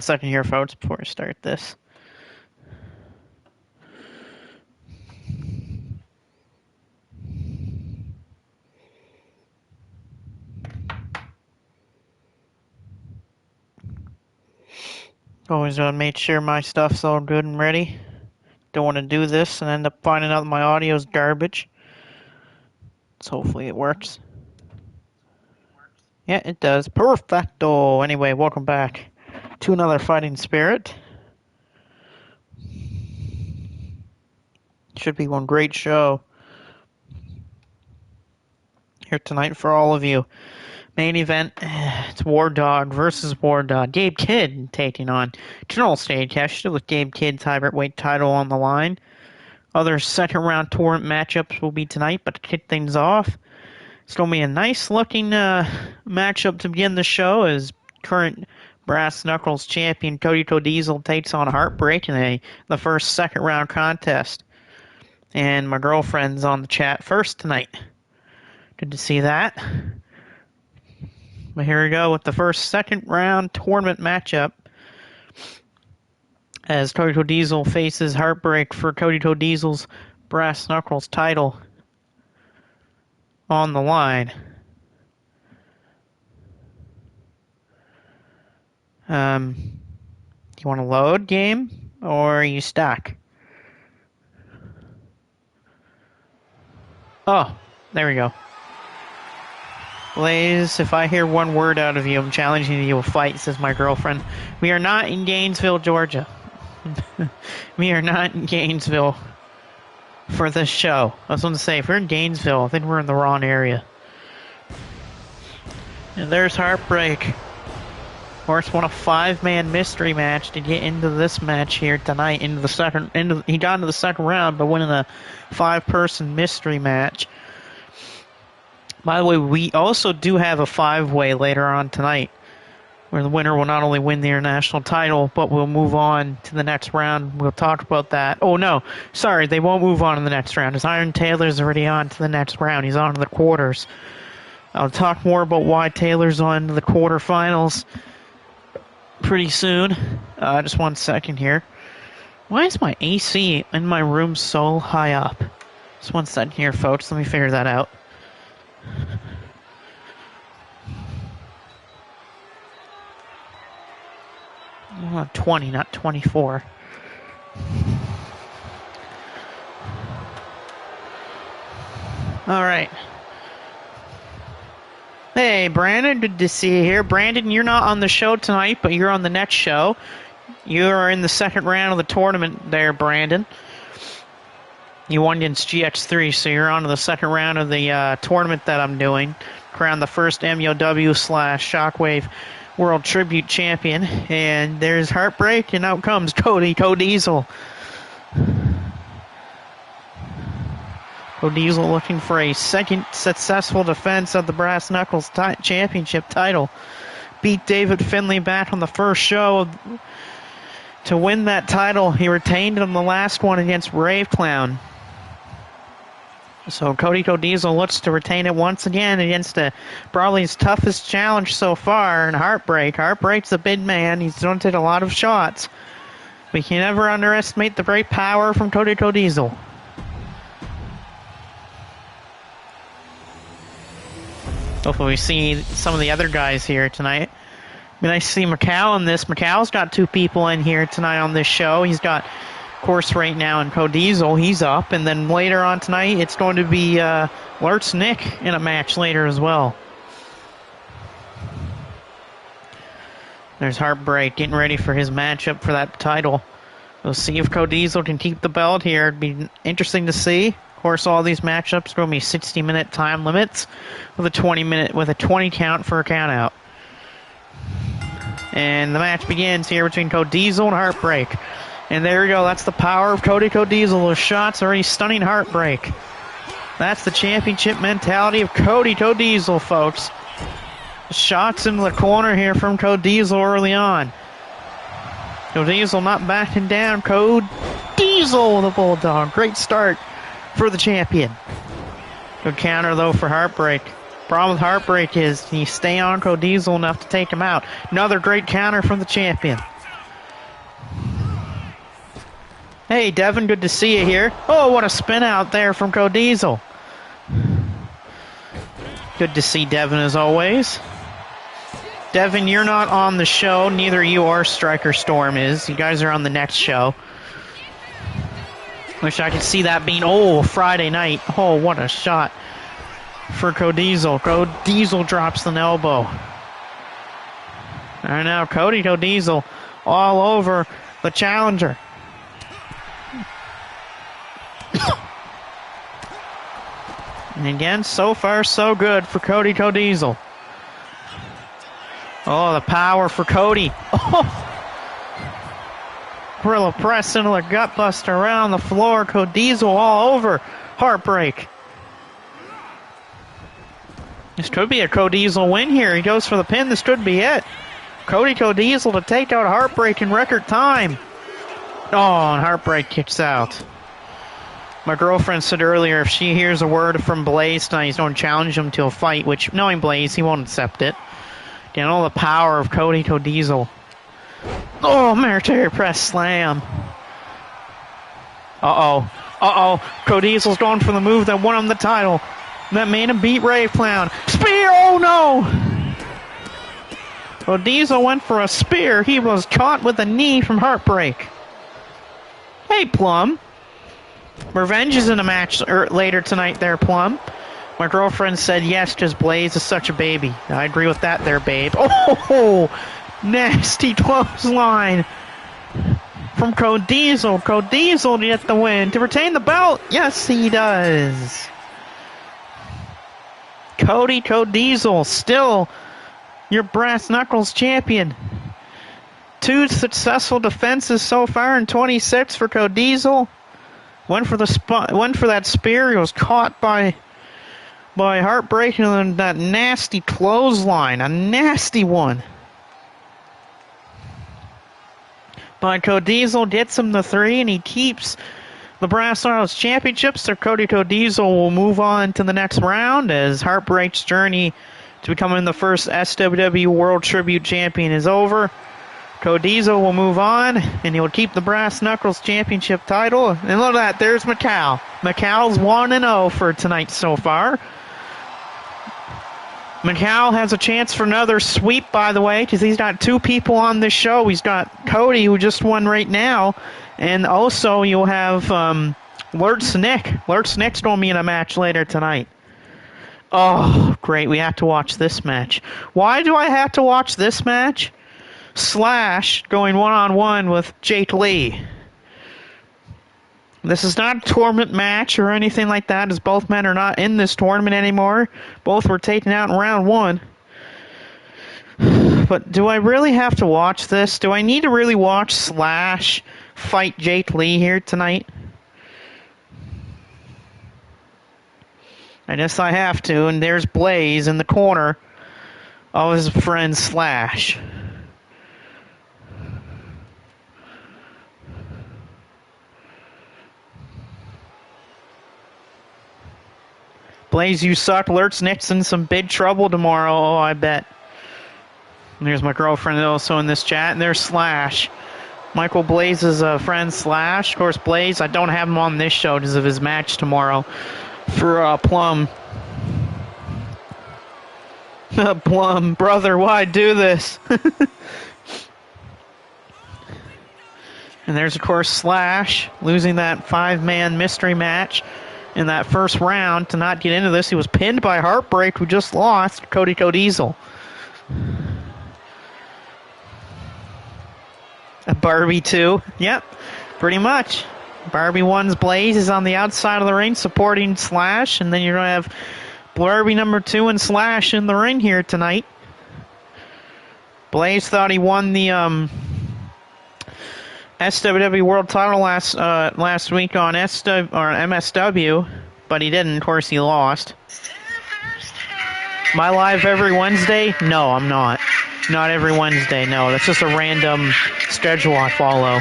Second here, folks, before I start this. Always gotta make sure my stuff's all good and ready. Don't want to do this and end up finding out my audio's garbage. So hopefully it works. Yeah, it does. Perfecto! Anyway, welcome back to another Fighting Spirit. Should be one great show here tonight for all of you. Main event, it's War Dog versus War Dog. Gabe Kidd taking on General Stagecaster with Gabe Kidd's hybrid weight title on the line. Other second round tournament matchups will be tonight, but to kick things off, it's going to be a nice looking matchup to begin the show as current Brass Knuckles champion Cody Diesel takes on Heartbreak in the first second round contest. And my girlfriend's on the chat first tonight. Good to see that. But here we go with the first second round tournament matchup as Cody Diesel faces Heartbreak for Cody Diesel's Brass Knuckles title on the line. You want to load game or are you stuck? Oh, there we go. Blaze, if I hear one word out of you, I'm challenging you to a fight, says my girlfriend. We are not in Gainesville, Georgia. We are not in Gainesville for this show. I was going to say, if we're in Gainesville, I think we're in the wrong area. And there's Heartbreak. Of course, won a 5-man mystery match to get into this match here tonight. He got into the second round, but winning a 5-person mystery match. By the way, we also do have a 5-way later on tonight, where the winner will not only win the international title, but will move on to the next round. We'll talk about that. Oh, no. Sorry, they won't move on in the next round, as Iron Taylor's already on to the next round. He's on to the quarters. I'll talk more about why Taylor's on to the quarterfinals pretty soon. Just 1 second here. Why is my AC in my room so high up? Just 1 second here, folks. Let me figure that out. 20, not 24. All right. Hey, Brandon, good to see you here. Brandon, you're not on the show tonight, but you're on the next show. You are in the second round of the tournament there, Brandon. You won against GX3, so you're on to the second round of the tournament that I'm doing. Crown the first MUW/Shockwave World Tribute Champion. And there's Heartbreak, and out comes Cody Diesel. Cody Diesel looking for a second successful defense of the Brass Knuckles Championship title. Beat David Finlay back on the first show to win that title. He retained it on the last one against Rave Clown. So Cody Diesel looks to retain it once again against probably his toughest challenge so far in Heartbreak. Heartbreak's a big man. He's going to take a lot of shots. We can never underestimate the great power from Cody Diesel. Hopefully we see some of the other guys here tonight. Be nice to see Macau in this. Macau's got 2 people in here tonight on this show. He's got, of course, right now in Cody Diesel. He's up. And then later on tonight, it's going to be Lurtz Nick in a match later as well. There's Heartbreak getting ready for his matchup for that title. We'll see if Cody Diesel can keep the belt here. It'd be interesting to see. Of course, all these matchups are going to be 60-minute time limits with a 20 count for a count out. And the match begins here between Cody Diesel and Heartbreak. And there we go. That's the power of Cody Diesel. Those shots already stunning Heartbreak. That's the championship mentality of Cody Diesel, folks. Shots into the corner here from Cody Diesel early on. Cody Diesel not backing down. Cody Diesel, the Bulldog. Great start for the champion. Good counter, though, for Heartbreak. Problem with Heartbreak is he stay on Cody Diesel enough to take him out. Another great counter from the champion. Hey, Devin, good to see you here. Oh, what a spin out there from Codiesel. Good to see Devin as always. Devin, you're not on the show. Neither you or Striker Storm is. You guys are on the next show. Wish I could see that being, Friday night. Oh, what a shot for Codiesel. Codiesel drops an elbow. And now Codiesel all over the challenger. And again, so far so good for Codiesel. Oh, the power for Cody. Oh! Gorilla press into the gut buster around the floor. Codiesel all over. Heartbreak. This could be a Codiesel win here. He goes for the pin. This could be it. Codiesel to take out Heartbreak in record time. Oh, and Heartbreak kicks out. My girlfriend said earlier if she hears a word from Blaze tonight, he's going to challenge him to a fight, which, knowing Blaze, he won't accept it. Again, all the power of Codiesel. Oh, military press slam. Codiesel's going for the move that won him the title. That made him beat Rave Clown. Spear! Oh, no! Codiesel went for a spear. He was caught with a knee from Heartbreak. Hey, Plum. Revenge is in a match later tonight there, Plum. My girlfriend said yes, because Blaze is such a baby. I agree with that there, babe. Oh, nasty clothesline from Codiesel. Codiesel to get the win. To retain the belt? Yes, he does. Codiesel, still your brass knuckles champion. 2 successful defenses so far in 26 for Codiesel. Went for that spear. He was caught by Heartbreak, and then that nasty clothesline, a nasty one. But Codiesel gets him the 3, and he keeps the Brass Knuckles Championship. So Codiesel will move on to the next round as Heartbreak's journey to becoming the first SWW World Tribute Champion is over. Codiesel will move on, and he'll keep the Brass Knuckles Championship title. And look at that, there's Macau. Macau's 1-0 for tonight so far. Macau has a chance for another sweep, by the way, because he's got 2 people on this show. He's got Cody, who just won right now, and also you'll have Lurtz Nick. Lurtz Nick's going to be in a match later tonight. Oh, great, we have to watch this match. Why do I have to watch this match? Slash going one-on-one with Jake Lee. This is not a tournament match or anything like that, as both men are not in this tournament anymore. Both were taken out in round 1. But do I really have to watch this? Do I need to really watch Slash fight Jake Lee here tonight? I guess I have to, and there's Blaze in the corner of his friend Slash. Blaze, you suck. Lurtz Nick's in some big trouble tomorrow. Oh, I bet. And there's my girlfriend also in this chat. And there's Slash. Michael Blaze's friend Slash. Of course, Blaze, I don't have him on this show because of his match tomorrow for Plum. Plum, brother, why do this? And there's, of course, Slash losing that 5-man mystery match in that first round to not get into this. He was pinned by Heartbreak, who just lost, Codiesel. A Barbie 2. Yep, pretty much. Barbie 1's Blaze is on the outside of the ring supporting Slash, and then you're going to have Barbie number 2 and Slash in the ring here tonight. Blaze thought he won the SWW World Title last week on MSW, but he didn't. Of course, he lost. Am I live every Wednesday? No, I'm not. Not every Wednesday, no. That's just a random schedule I follow.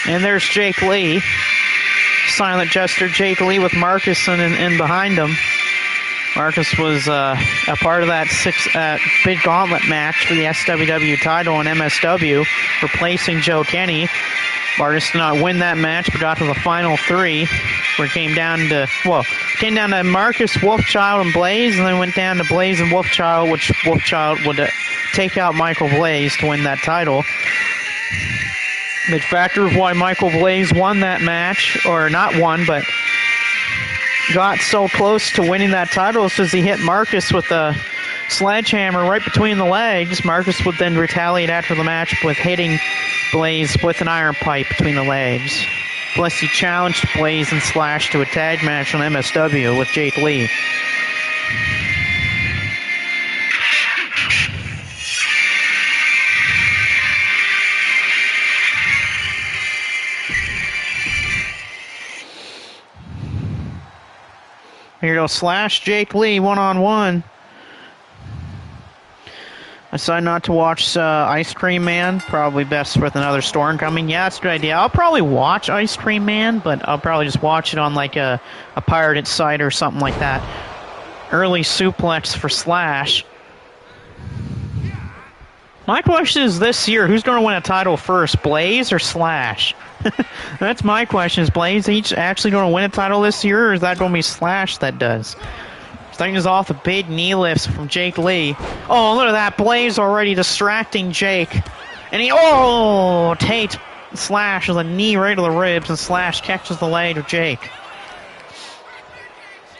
And there's Jake Lee. Silent gesture, Jake Lee with Marcus in behind him. Marcus was a part of that big gauntlet match for the SWW title in MSW, replacing Joe Kenny. Marcus did not win that match, but got to the final three, where it came down to Marcus, Wolfchild, and Blaze, and then went down to Blaze and Wolfchild, which Wolfchild would take out Michael Blaze to win that title. The factor of why Michael Blaze won that match, or not won, but got so close to winning that title is because he hit Marcus with a sledgehammer right between the legs. Marcus would then retaliate after the match with hitting Blaze with an iron pipe between the legs. Plus, he challenged Blaze and Slash to a tag match on MSW with Jake Lee. Here goes Slash, Jake Lee, one-on-one. I decided not to watch Ice Cream Man. Probably best with another storm coming. Yeah, that's a good idea. I'll probably watch Ice Cream Man, but I'll probably just watch it on like a pirated site or something like that. Early suplex for Slash. My question is this year, who's going to win a title first, Blaze or Slash? That's my question. Is Blaze actually going to win a title this year, or is that going to be Slash that does? Starting us off with big knee lifts from Jake Lee. Oh, look at that. Blaze already distracting Jake. And Tate Slash with a knee right to the ribs, and Slash catches the leg of Jake.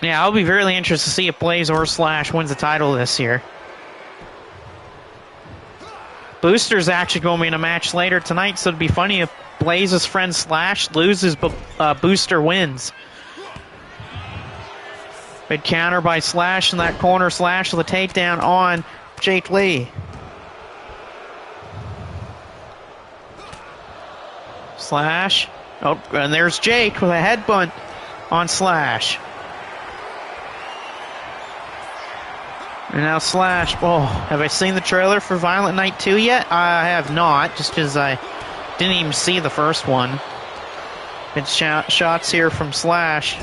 Yeah, I'll be really interested to see if Blaze or Slash wins the title this year. Booster's actually going to be in a match later tonight, so it'd be funny if Blaze's friend Slash loses, but Booster wins. Big counter by Slash in that corner. Slash with a takedown on Jake Lee. Slash. Oh, and there's Jake with a headbutt on Slash. And now Slash. Oh, have I seen the trailer for Violent Night 2 yet? I have not, just because I didn't even see the first one. Good shots here from Slash.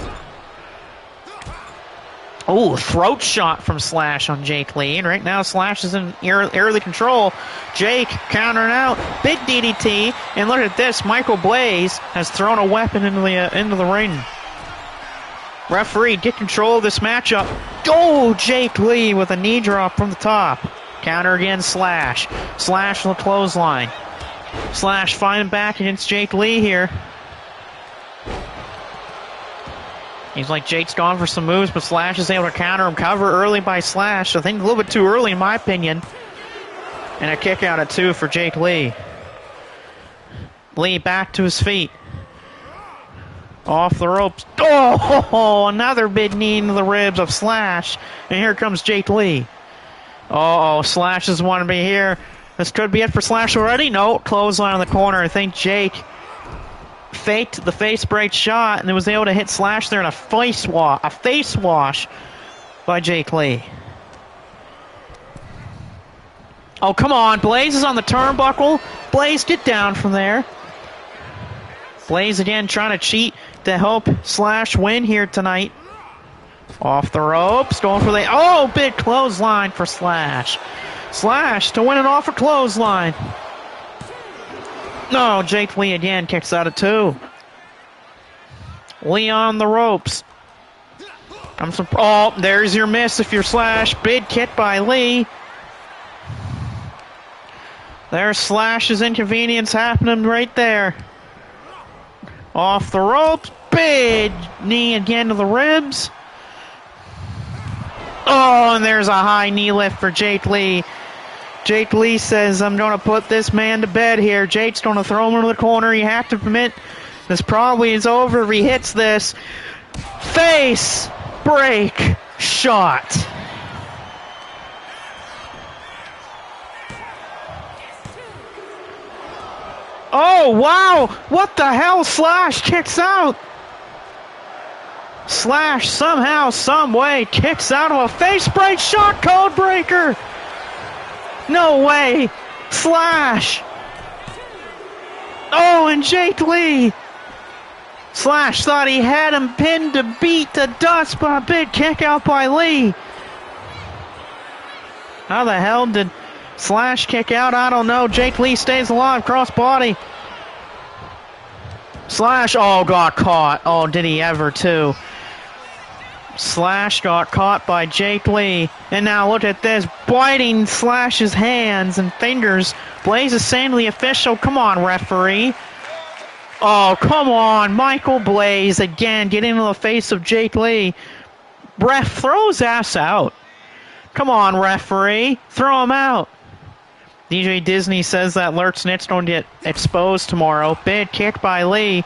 Oh, throat shot from Slash on Jake Lee. And right now Slash is in early control. Jake countering out. Big DDT. And look at this. Michael Blaze has thrown a weapon into the ring. Referee, get control of this matchup. Oh, Jake Lee with a knee drop from the top. Counter again, Slash. Slash with a clothesline. Slash fighting back against Jake Lee here. Seems like Jake's gone for some moves, but Slash is able to counter him. Cover early by Slash. I think a little bit too early in my opinion. And a kick out at 2 for Jake Lee. Lee back to his feet. Off the ropes. Oh, another big knee into the ribs of Slash. And here comes Jake Lee. Oh, Slash doesn't want to be here. This could be it for Slash already. No, clothesline on the corner. I think Jake faked the face break shot and was able to hit Slash there in a face wash by Jake Lee. Oh, come on. Blaze is on the turnbuckle. Blaze, get down from there. Blaze again trying to cheat to help Slash win here tonight. Off the ropes, going for the big clothesline for Slash. Slash to win it off a clothesline. No, Jake Lee again kicks out at 2. Lee on the ropes. There's your miss if you're Slash. Big kick by Lee. There's Slash's inconvenience happening right there. Off the ropes. Big knee again to the ribs. Oh, and there's a high knee lift for Jake Lee. Jake Lee says, I'm going to put this man to bed here. Jake's going to throw him into the corner. You have to admit, this probably is over if he hits this. Face break shot. Oh, wow. What the hell? Slash kicks out. Slash somehow, some way kicks out of a face break shot code breaker. No way. Slash. Oh, and Jake Lee Slash thought he had him pinned to beat to dust, but a big kick out by Lee. How the hell did Slash kick out? I don't know. Jake Lee stays alive. Cross body. Slash, oh, got caught. Oh, did he ever, too. Slash got caught by Jake Lee. And now look at this. Biting Slash's hands and fingers. Blaze is saying to the official, come on, referee. Oh, come on. Michael Blaze again getting into the face of Jake Lee. Ref, throw his ass out. Come on, referee. Throw him out. DJ Disney says that Lurch Snitch don't get exposed tomorrow. Big kick by Lee.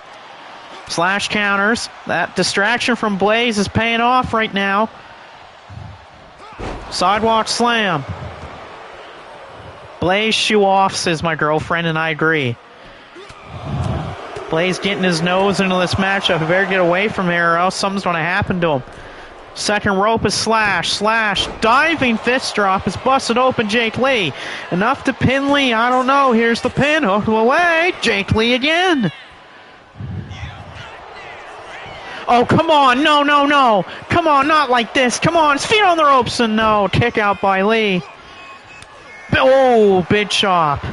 Slash counters. That distraction from Blaze is paying off right now. Sidewalk slam. Blaze shoe off, says my girlfriend, and I agree. Blaze getting his nose into this matchup. He better get away from here or else something's going to happen to him. Second rope is Slash. Slash, diving fist drop is busted open Jake Lee. Enough to pin Lee. I don't know. Here's the pin. Hooked away. Jake Lee again. Oh, come on. No, no, no. Come on, not like this. Come on. His feet on the ropes. And no. Kick out by Lee. Oh, big chop.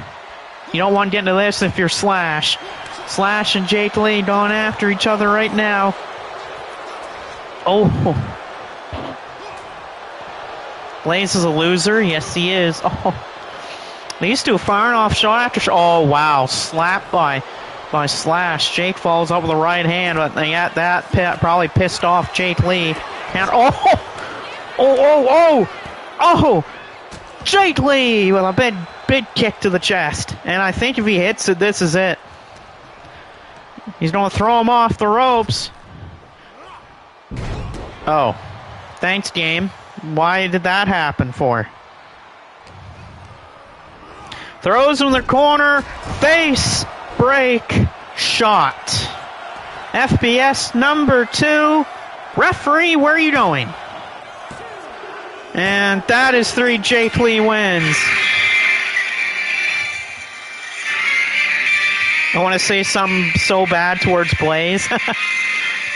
You don't want to get into this if you're Slash. Slash and Jake Lee going after each other right now. Oh. Blaze is a loser. Yes, he is. Oh. These two firing off shot after shot. Oh, wow. Slapped by Slash. Jake falls up with the right hand, but that probably pissed off Jake Lee. And oh! Jake Lee with a big kick to the chest. And I think if he hits it, this is it. He's going to throw him off the ropes. Oh. Thanks, game. Why did that happen for? Throws him in the corner. Face break shot. FBS number 2. Referee, where are you going? And that is 3. Jake Lee wins. I want to say something so bad towards Blaze.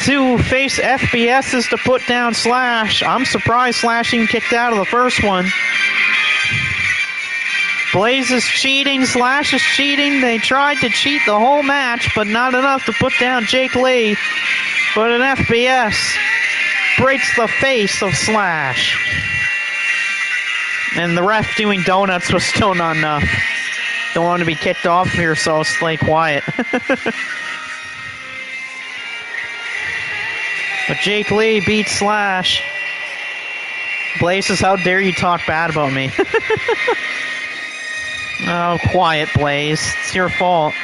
To face FBS is to put down Slash. I'm surprised Slash even kicked out of the first one. Blaze is cheating. Slash is cheating. They tried to cheat the whole match, but not enough to put down Jake Lee. But an FBS breaks the face of Slash. And the ref doing donuts was still not enough. Don't want to be kicked off here, so I'll stay quiet. But Jake Lee beats Slash. Blaze says, how dare you talk bad about me? Oh, quiet, Blaze. It's your fault.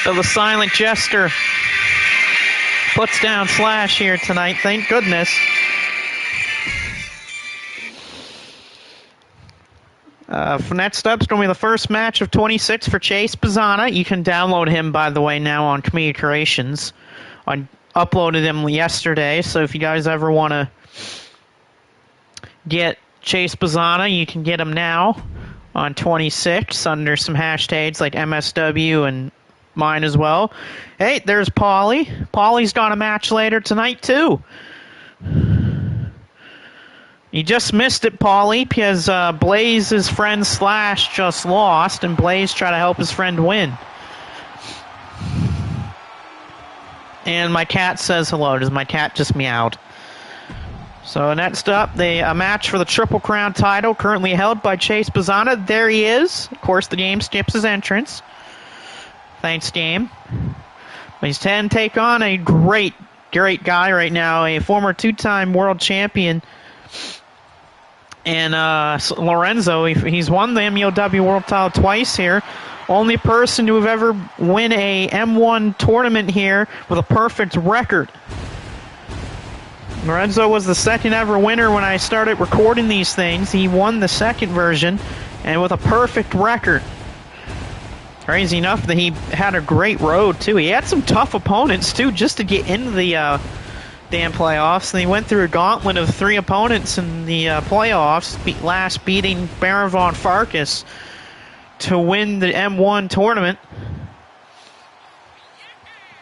So the silent jester puts down Slash here tonight. Thank goodness. Next up is going to be the first match of 26 for Chase Pizzana. You can download him, by the way, now on Community Creations. I uploaded him yesterday, so if you guys ever want to get Chase Pizzana, you can get him now on 26 under some hashtags like MSW and mine as well. Hey, there's Paulie. Paulie's got a match later tonight, too. You just missed it, Paulie, because Blaze's friend Slash just lost, and Blaze tried to help his friend win. And my cat says hello. Does my cat just meowed? So next up, a match for the Triple Crown title, currently held by Chase Pizzana. There he is. Of course, the game skips his entrance. Thanks, game. But he's 10 take on a great guy right now, a former 2-time world champion. And Lorenzo, he's won the MEOW World Title twice here. Only person to have ever win a M1 tournament here with a perfect record. Lorenzo was the second ever winner when I started recording these things. He won the second version, and with a perfect record. Crazy enough that he had a great road, too. He had some tough opponents, too, just to get into the damn playoffs. And he went through a gauntlet of 3 opponents in the playoffs, last beating Baron von Farkas to win the M1 tournament.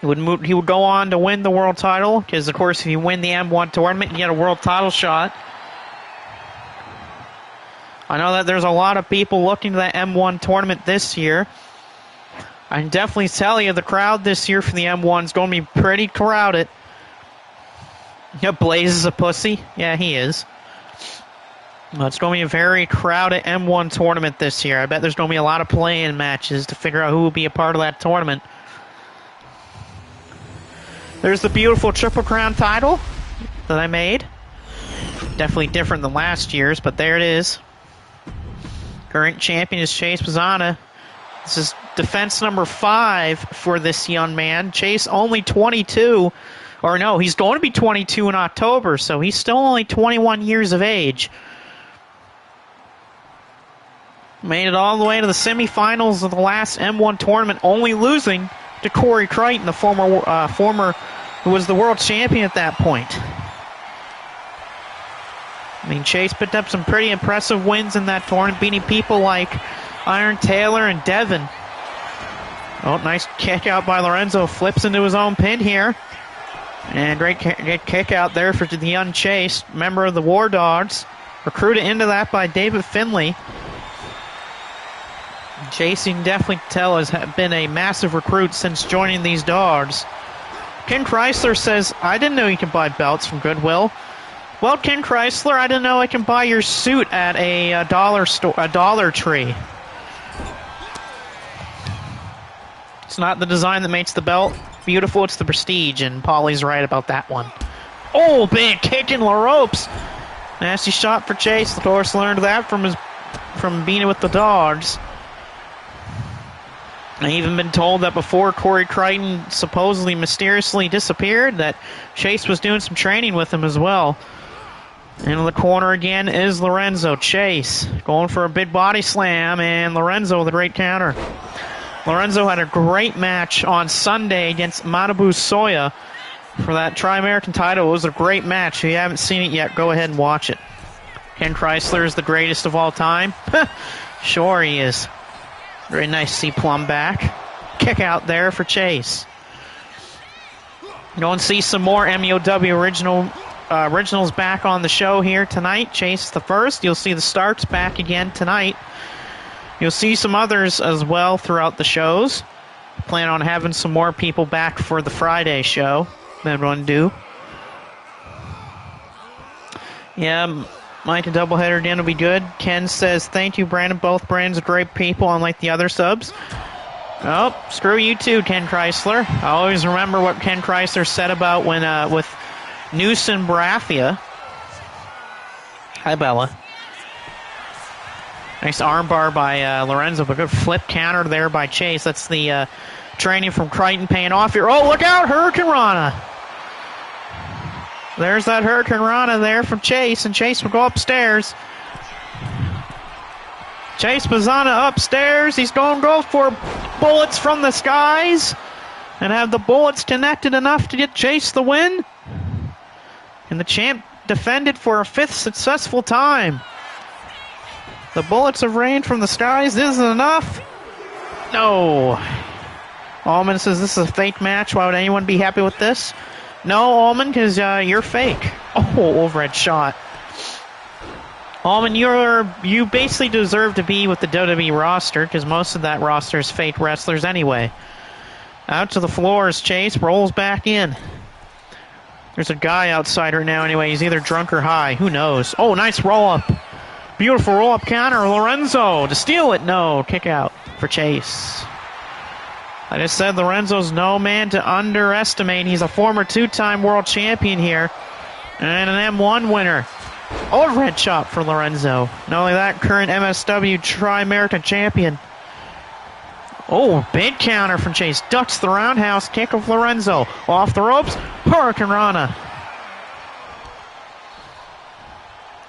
He would go on to win the world title, because, of course, if you win the M1 tournament, you get a world title shot. I know that there's a lot of people looking to that M1 tournament this year. I can definitely tell you the crowd this year for the M1 is going to be pretty crowded. Yeah, Blaze is a pussy. Yeah, he is. It's going to be a very crowded M1 tournament this year. I bet there's going to be a lot of play-in matches to figure out who will be a part of that tournament. There's the beautiful Triple Crown title that I made. Definitely different than last year's, but there it is. Current champion is Chase Pizzana. This is defense number 5 for this young man. Chase only 22. Or no, he's going to be 22 in October, so he's still only 21 years of age. Made it all the way to the semifinals of the last M1 tournament, only losing to Corey Crichton, the former who was the world champion at that point. I mean, Chase picked up some pretty impressive wins in that tournament, beating people like Iron Taylor and Devin. Oh, nice kick out by Lorenzo. Flips into his own pin here. And great kick out there for the young Chase, member of the War Dogs. Recruited into that by David Finley. Chase, you can definitely tell, has been a massive recruit since joining these Dogs. Ken Chrysler says, I didn't know you could buy belts from Goodwill. Well, Ken Chrysler, I didn't know I can buy your suit at a Dollar Tree. It's not the design that makes the belt beautiful, it's the prestige, and Paulie's right about that one. Oh, big kick in the ropes. Nasty shot for Chase. Of course, learned that from being with the Dogs. I've even been told that before Corey Crichton supposedly mysteriously disappeared, that Chase was doing some training with him as well. In the corner again is Lorenzo. Chase going for a big body slam, and Lorenzo with a great counter. Lorenzo had a great match on Sunday against Manabu Soya for that Tri-American title. It was a great match. If you haven't seen it yet, go ahead and watch it. Ken Chrysler is the greatest of all time. Sure he is. Very nice to see Plum back. Kick out there for Chase. Go and see some more MEOW originals back on the show here tonight. Chase the first. You'll see the Starks back again tonight. You'll see some others as well throughout the shows. Plan on having some more people back for the Friday show. Everyone do. Yeah, Mike, a doubleheader again will be good. Ken says, thank you, Brandon. Both brands are great people, unlike the other subs. Oh, screw you too, Ken Chrysler. I always remember what Ken Chrysler said about when with Newsom Barathia. Hi, Bella. Nice armbar by Lorenzo, but good flip counter there by Chase. That's the training from Crichton paying off here. Oh, look out, Hurricane Rana. There's that Hurricane Rana there from Chase, and Chase will go upstairs. Chase Pizzana upstairs. He's going to go for bullets from the skies and have the bullets connected enough to get Chase the win. And the champ defended for a 5th successful time. The bullets have rained from the skies. This isn't enough. No. Allman says this is a fake match. Why would anyone be happy with this? No, Allman, because you're fake. Oh, overhead shot. Allman, you basically deserve to be with the WWE roster, because most of that roster is fake wrestlers anyway. Out to the floor as Chase rolls back in. There's a guy outside right now anyway. He's either drunk or high. Who knows? Oh, nice roll-up. Beautiful roll-up counter. Lorenzo to steal it. No, kick out for Chase. I just said Lorenzo's no man to underestimate. He's a former 2-time world champion here. And an M1 winner. Overhead chop for Lorenzo. Not only that, current MSW Tri-American champion. Oh, big counter from Chase. Ducks the roundhouse kick of Lorenzo. Off the ropes. Hurricane Rana.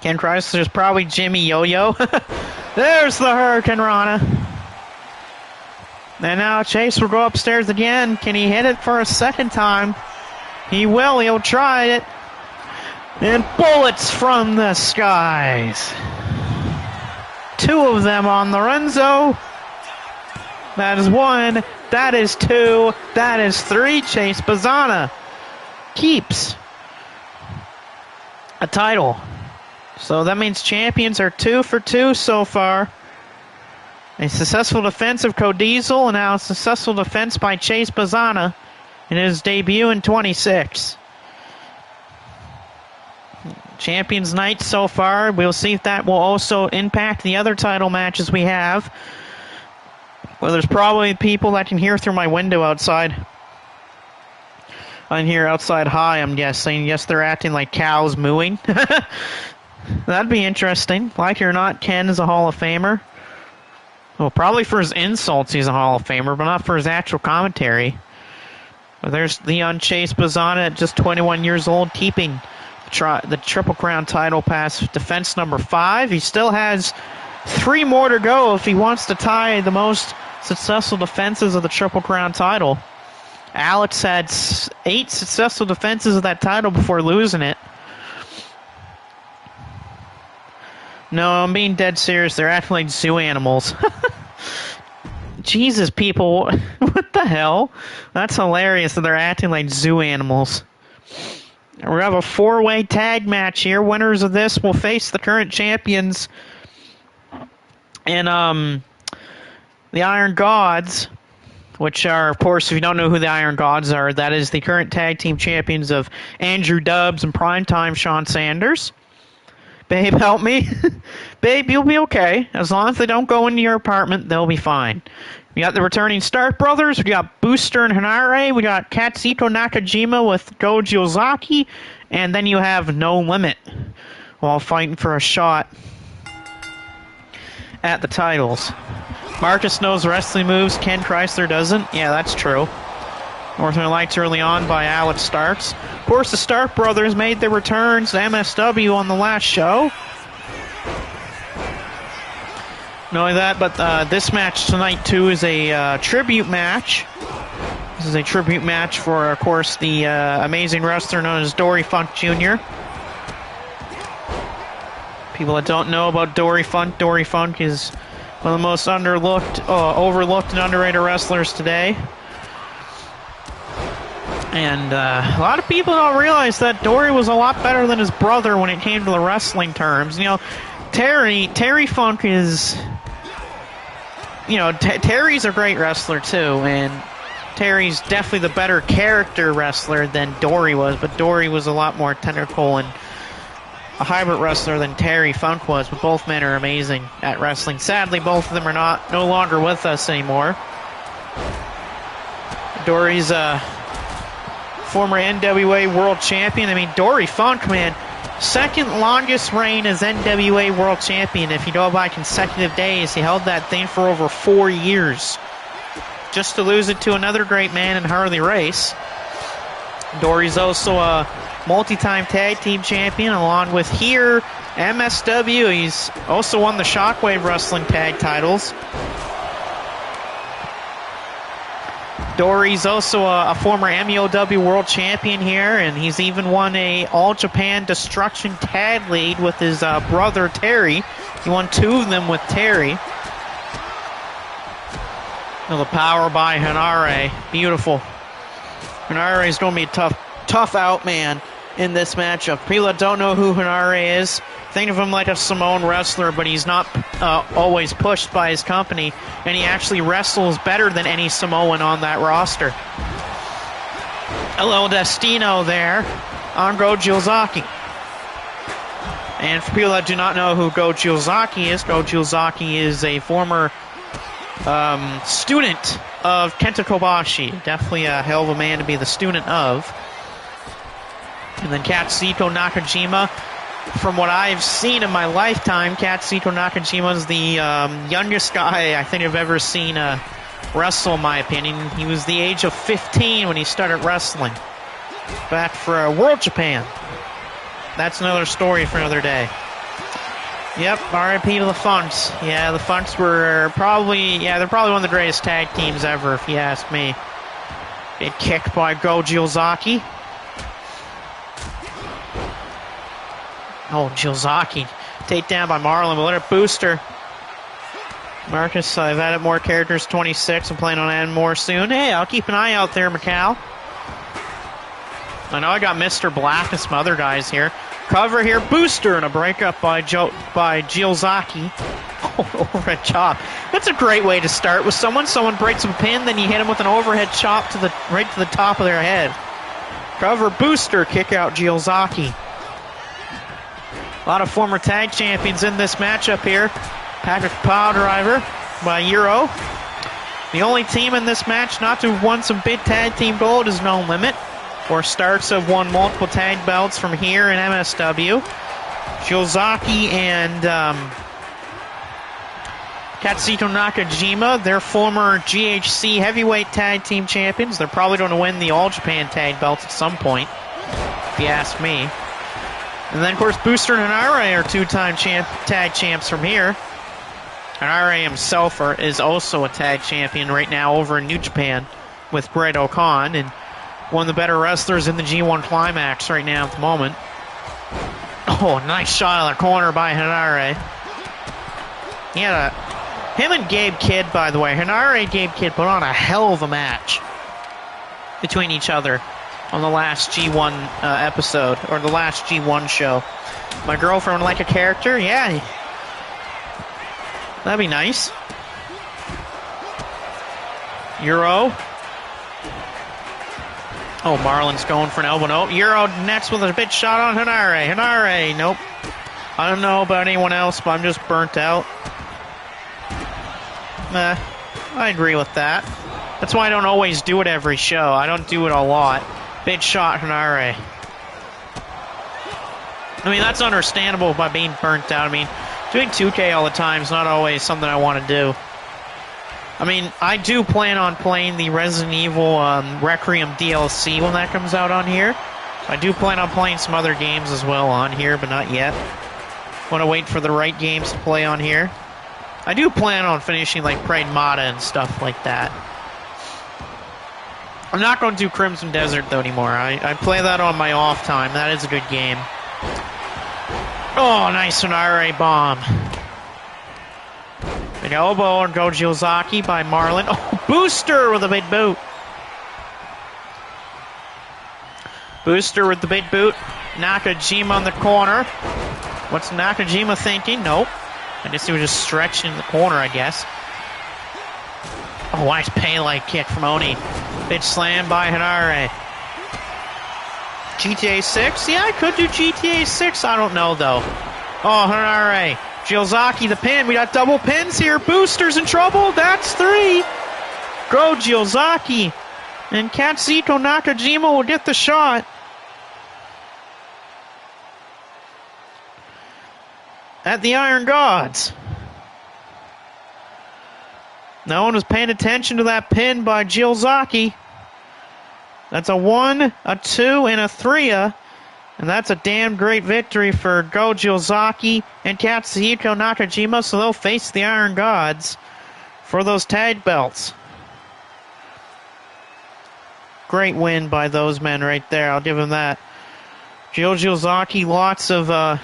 Ken Chrysler's probably Jimmy Yo-Yo. There's the Hurricane Rana. And now Chase will go upstairs again. Can he hit it for a second time? He will. He'll try it. And bullets from the skies. 2 of them on Lorenzo. That is 1. That is 2. That is 3. Chase Bazana keeps a title. So that means champions are 2 for 2 so far. A successful defense of Codiesel, and now a successful defense by Chase Bazana in his debut in 26. Champions night so far. We'll see if that will also impact the other title matches we have. Well, there's probably people that can hear through my window outside. I can hear outside high, I'm guessing. Yes, they're acting like cows mooing. That'd be interesting. Like it or not, Ken is a Hall of Famer. Well, probably for his insults he's a Hall of Famer, but not for his actual commentary. But there's Leon Chase Bazana at just 21 years old, keeping the Triple Crown title past defense number 5. He still has 3 more to go if he wants to tie the most successful defenses of the Triple Crown title. Alex had 8 successful defenses of that title before losing it. No, I'm being dead serious. They're acting like zoo animals. Jesus, people. What the hell? That's hilarious that they're acting like zoo animals. We have a 4-way tag match here. Winners of this will face the current champions in the Iron Gods, which are, of course, if you don't know who the Iron Gods are, that is the current tag team champions of Andrew Dubbs and Primetime Sean Sanders. Babe, help me. Babe, you'll be okay. As long as they don't go into your apartment, they'll be fine. We got the returning Stark Brothers. We got Booster and Hanare. We got Katsuhito Nakajima with Goji Ozaki. And then you have No Limit while fighting for a shot at the titles. Marcus knows wrestling moves. Ken Chrysler doesn't. Yeah, that's true. Northern Lights early on by Alex Starks. Of course, the Stark Brothers made their returns to MSW on the last show. Not only that, but this match tonight, too, is a tribute match. This is a tribute match for, of course, the amazing wrestler known as Dory Funk Jr. People that don't know about Dory Funk is one of the most overlooked and underrated wrestlers today. And a lot of people don't realize that Dory was a lot better than his brother when it came to the wrestling terms. You know, Terry Funk is, you know, Terry's a great wrestler too, and Terry's definitely the better character wrestler than Dory was, but Dory was a lot more technical and a hybrid wrestler than Terry Funk was, but both men are amazing at wrestling. Sadly, both of them are no longer with us anymore. Dory's former NWA World Champion. I mean, Dory Funk, man, second longest reign as NWA World Champion. If you go by consecutive days, he held that thing for over 4 years. Just to lose it to another great man in Harley Race. Dory's also a multi-time tag team champion, along with here, MSW. He's also won the Shockwave Wrestling tag titles. Dory's also a former MEOW World Champion here, and he's even won a All Japan Destruction Tag League with his brother Terry. He won 2 of them with Terry. The power by Hanare. Beautiful. Hanare is going to be a tough out man in this matchup. People that don't know who Hanare is, think of him like a Samoan wrestler, but he's not always pushed by his company, and he actually wrestles better than any Samoan on that roster. El Destino there on Goji Ozaki. And for people that do not know who Goji Ozaki is a former student of Kenta Kobashi. Definitely a hell of a man to be the student of. And then Katsuhito Nakajima. From what I've seen in my lifetime, Katsuhito Nakajima is the youngest guy I think I've ever seen wrestle, in my opinion. He was the age of 15 when he started wrestling. Back for World Japan. That's another story for another day. Yep, R.I.P. to the Funks. Yeah, the Funks were they're probably one of the greatest tag teams ever, if you ask me. Get kicked by Goji Ozaki. Oh, Ozaki. Takedown by Marlon. We'll let it Booster. Marcus, I've added more characters, 26. I'm planning on adding more soon. Hey, I'll keep an eye out there, Macau. I know I got Mr. Black and some other guys here. Cover here, Booster, and a breakup by Giolzaki. Oh, overhead chop. That's a great way to start with someone. Someone breaks a pin, then you hit them with an overhead chop right to the top of their head. Cover, Booster, kick out Giolzaki. A lot of former tag champions in this matchup here. Patrick Power Driver by Euro. The only team in this match not to have won some big tag team gold is No Limit, or Starks have won multiple tag belts from here in MSW. Giolzaki and Katsuhito Nakajima, they're former GHC heavyweight tag team champions. They're probably going to win the All Japan tag belts at some point, if you ask me. And then, of course, Booster and Hanare are two-time tag champs from here. Hanare himself is also a tag champion right now over in New Japan with Great Okan, and one of the better wrestlers in the G1 Climax right now at the moment. Oh, nice shot out of the corner by Hanare. Him and Gabe Kidd, by the way, Hanare and Gabe Kidd put on a hell of a match between each other on the last G1 episode, or the last G1 show. My girlfriend would like a character? Yeah. That'd be nice. Euro. Oh, Marlon's going for an elbow. Nope. Euro next with a big shot on Hanare. Hanare, nope. I don't know about anyone else, but I'm just burnt out. I agree with that. That's why I don't always do it every show. I don't do it a lot. Big shot, Hanare. I mean, that's understandable by being burnt out. I mean, doing 2K all the time is not always something I want to do. I mean, I do plan on playing the Resident Evil Requiem DLC when that comes out on here. I do plan on playing some other games as well on here, but not yet. Want to wait for the right games to play on here. I do plan on finishing like Pride Mata and stuff like that. I'm not going to do Crimson Desert though anymore. I play that on my off time. That is a good game. Oh, nice Hanare bomb. Big elbow on Go Giolzaki by Marlon. Oh, Booster with a big boot. Booster with the big boot. Nakajima on the corner. What's Nakajima thinking? Nope. I guess he was just stretching in the corner, I guess. Oh, nice Pele kick from Oni. Big slam by Hanare. GTA 6? Yeah, I could do GTA 6. I don't know, though. Oh, Hanare. Giolzaki, the pin. We got double pins here. Booster's in trouble. That's 3. Go, Giolzaki. And Katsuhito Nakajima will get the shot. At the Iron Gods. No one was paying attention to that pin by Giolzaki. That's a 1, a 2, and a 3. And that's a damn great victory for Go Giolzaki and Katsuhito Nakajima, so they'll face the Iron Gods for those tag belts. Great win by those men right there. I'll give them that. Go Giolzaki, lots of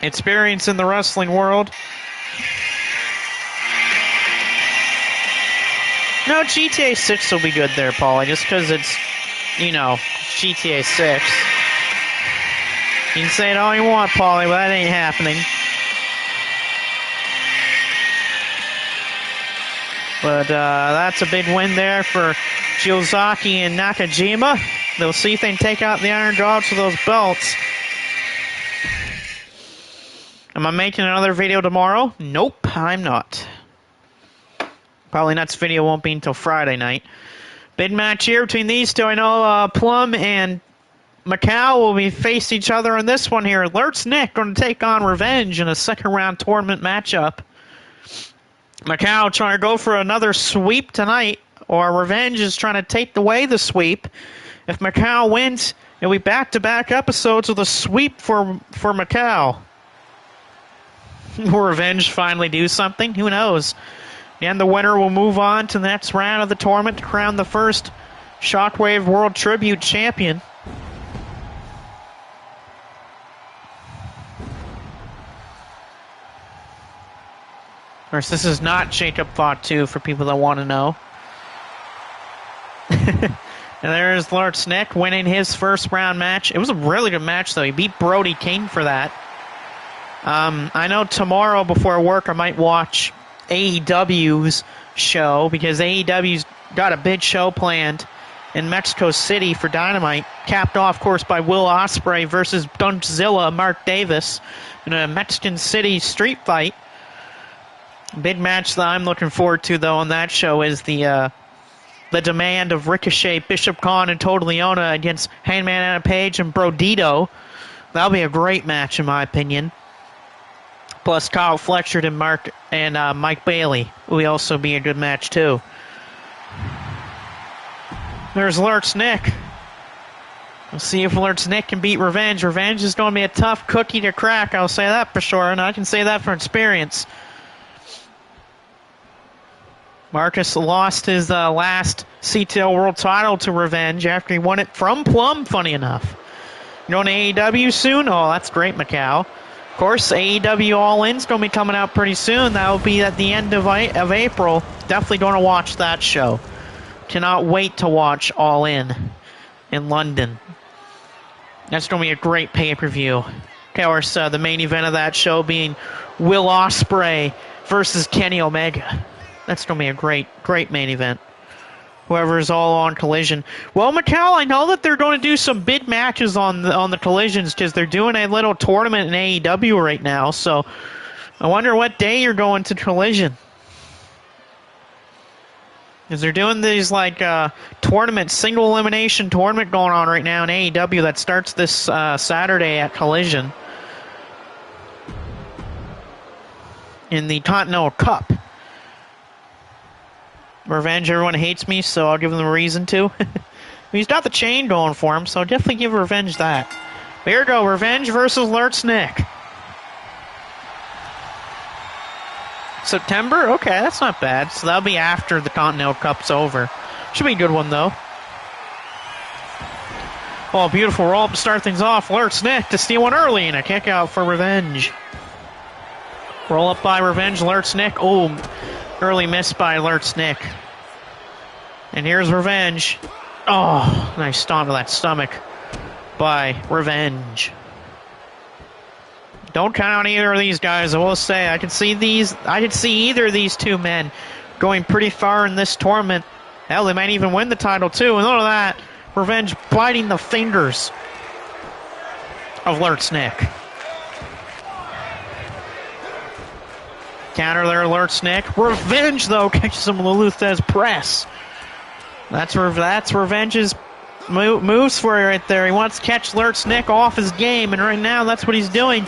experience in the wrestling world. No, GTA 6 will be good there, Paulie, just because it's, you know, GTA 6. You can say it all you want, Paulie, but that ain't happening. But that's a big win there for Giolzaki and Nakajima. They'll see if they can take out the Iron Gods for those belts. Am I making another video tomorrow? Nope, I'm not. Probably next video won't be until Friday night. Big match here between these two. I know Plum and Macau will be facing each other in this one here. Lert's Nick going to take on Revenge in a second-round tournament matchup. Macau trying to go for another sweep tonight, or Revenge is trying to take away the sweep. If Macau wins, it'll be back-to-back episodes with a sweep for Macau. Will Revenge finally do something? Who knows? And the winner will move on to the next round of the tournament to crown the first Shockwave World Tribute Champion. course, this is not Jacob Fatu for people that want to know. And there's Lord Snick winning his first round match. It was a really good match, though. He beat Brody King for that. I know tomorrow before work I might watch AEW's show because AEW's got a big show planned in Mexico City for Dynamite, capped off, of course, by Will Ospreay versus Dunzilla Mark Davis in a Mexican City street fight. Big match that I'm looking forward to, though, on that show is the demand of Ricochet, Bishop Khan, and Total Leona against Hangman Adam Page and Brodito. That'll be a great match, in my opinion. Plus Kyle Fletcher and Mike Bailey will also be a good match, too. There's Lurch Nick. We'll see if Lurch Nick can beat Revenge. Revenge is going to be a tough cookie to crack, I'll say that for sure, and I can say that from experience. Marcus lost his last CTL World title to Revenge after he won it from Plum, funny enough. You going to AEW soon? Oh, that's great, Macau. Of course, AEW All In's going to be coming out pretty soon. That will be at the end of April. Definitely going to watch that show. Cannot wait to watch All In London. That's going to be a great pay-per-view. Of course, the main event of that show being Will Ospreay versus Kenny Omega. That's going to be a great, great main event. Whoever is all on Collision. Well, Macau, I know that they're going to do some big matches on the Collisions because they're doing a little tournament in AEW right now. So I wonder what day you're going to Collision. Because they're doing these single elimination tournament going on right now in AEW that starts this Saturday at Collision in the Continental Cup. Revenge, everyone hates me, so I'll give them a reason to. He's got the chain going for him, so I'll definitely give Revenge that. Here we go, Revenge versus Lurch Nick. September? Okay, that's not bad. So that'll be after the Continental Cup's over. Should be a good one, though. Oh, beautiful roll up to start things off. Lurch Nick to steal one early and a kick out for Revenge. Roll up by Revenge, Lurch Nick. Oh, early miss by Lurch Nick. And here's Revenge. Oh, nice stomp to that stomach by Revenge. Don't count on either of these guys, I will say. I could see either of these two men going pretty far in this tournament. Hell, they might even win the title too. And look at that. Revenge biting the fingers of Lurch Nick. Counter there, Lurch Nick. Revenge, though, catches him with the Luthez press. That's Revenge's moves for you right there. He wants to catch Lurch Nick off his game, and right now that's what he's doing.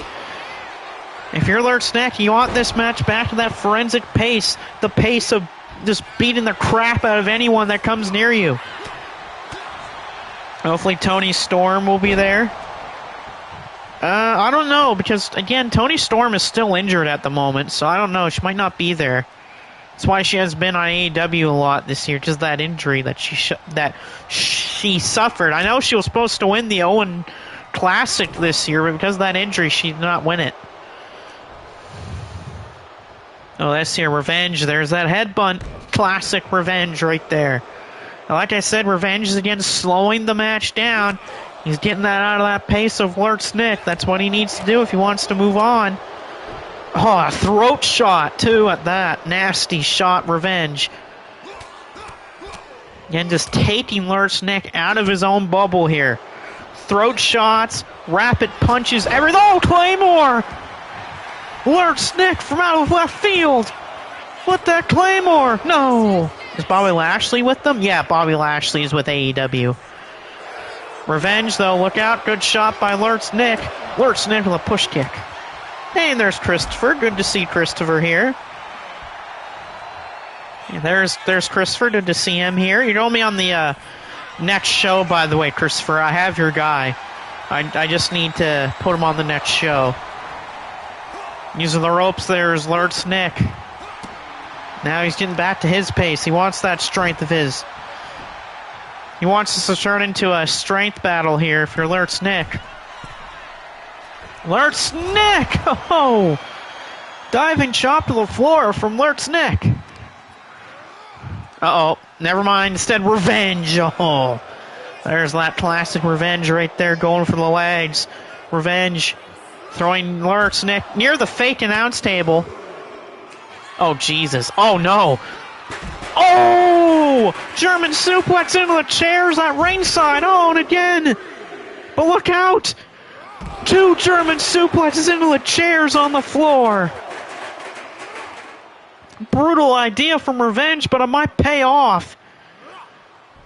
If you're Lurch Nick, you want this match back to that forensic pace, the pace of just beating the crap out of anyone that comes near you. Hopefully Tony Storm will be there. I don't know, because, again, Tony Storm is still injured at the moment, so I don't know. She might not be there. That's why she has been on AEW a lot this year, just that injury that she suffered. I know she was supposed to win the Owen Classic this year, but because of that injury, she did not win it. Oh, that's here, Revenge. There's that headbutt. Classic Revenge right there. Like I said, Revenge is, again, slowing the match down. He's getting that out of that pace of Lurch Nick. That's what he needs to do if he wants to move on. Oh, a throat shot, too, at that. Nasty shot, Revenge. Again, just taking Lurch Nick out of his own bubble here. Throat shots, rapid punches, everything. Oh, Claymore! Lurch Nick from out of left field. What that Claymore? No. Is Bobby Lashley with them? Yeah, Bobby Lashley is with AEW. Revenge, though, look out. Good shot by Lurch Nick. Lurch Nick with a push kick. And there's Christopher. Good to see Christopher here. And there's Christopher. Good to see him here. You're going to be on the next show, by the way, Christopher. I have your guy. I just need to put him on the next show. Using the ropes there is Lurch Nick. Now he's getting back to his pace. He wants that strength of his. He wants this to turn into a strength battle here if you're Lurch Nick. Lurch Nick! Oh! Diving chop to the floor from Lurt's neck. Uh-oh. Never mind. Instead, revenge. Oh. There's that classic revenge right there going for the legs. Revenge. Throwing Lurt's neck near the fake announce table. Oh, Jesus. Oh, no. Oh! German suplex into the chairs at ringside. Oh, and again. But look out. 2 German suplexes into the chairs on the floor. Brutal idea from Revenge, but it might pay off.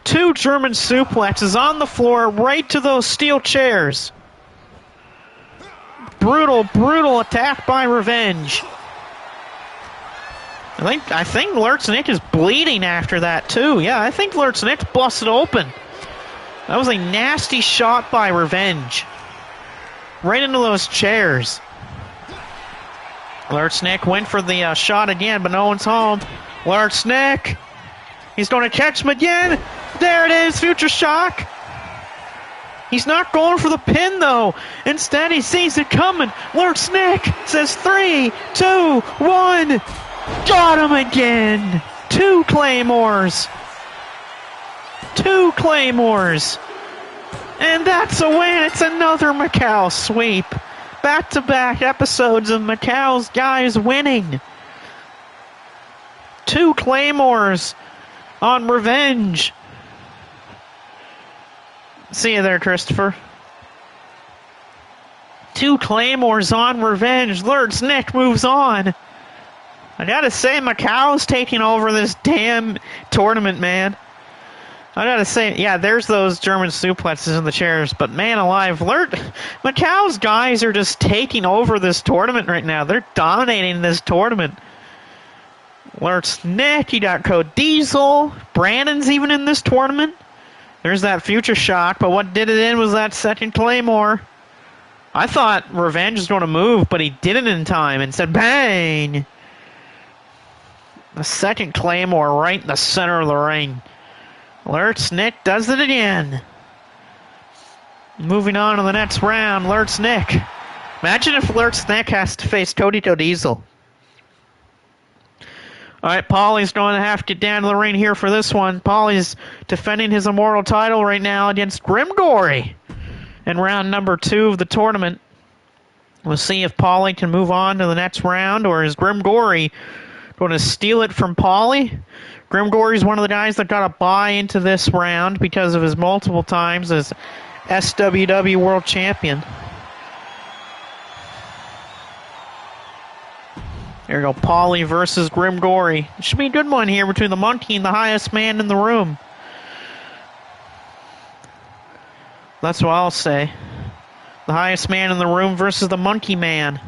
2 German suplexes on the floor right to those steel chairs. Brutal, brutal attack by Revenge. I think Lurt's neck is bleeding after that, too. Yeah, I think Lurt's neck busted open. That was a nasty shot by Revenge. Right into those chairs. Lurt's neck went for the shot again, but no one's home. Lurt's neck. He's going to catch him again. There it is, Future Shock. He's not going for the pin, though. Instead, he sees it coming. Lurt's neck says 3, 2, 1. Got him again. 2 claymores. 2 claymores. And that's a win. It's another Muow sweep. Back-to-back episodes of Muow's guys winning. 2 claymores on Revenge. See you there, Christopher. 2 claymores on Revenge. Lurt's neck moves on. I gotta say, Muow's taking over this damn tournament, man. I gotta say, yeah, there's those German suplexes in the chairs, but man alive, Muow's guys are just taking over this tournament right now. They're dominating this tournament. Lurt's neck, you got Code Diesel. Brandon's even in this tournament. There's that Future Shock, but what did it in was that second Claymore. I thought Revenge was going to move, but he didn't in time and said bang! The second Claymore right in the center of the ring. Lurt's neck does it again. Moving on to the next round, Lurt's neck. Imagine if Lurt's neck has to face Cody Diesel. Alright, Paulie's going to have to get down to the ring here for this one. Paulie's defending his Immortal title right now against Grimgory in round number 2 of the tournament. We'll see if Paulie can move on to the next round, or is Grimgory going to steal it from Paulie? Grimgory's one of the guys that got a bye into this round because of his multiple times as SWW World Champion. There we go, Paulie versus Grimgory. It should be a good one here between the Monkey and the highest man in the room. That's what I'll say. The highest man in the room versus the Monkey Man.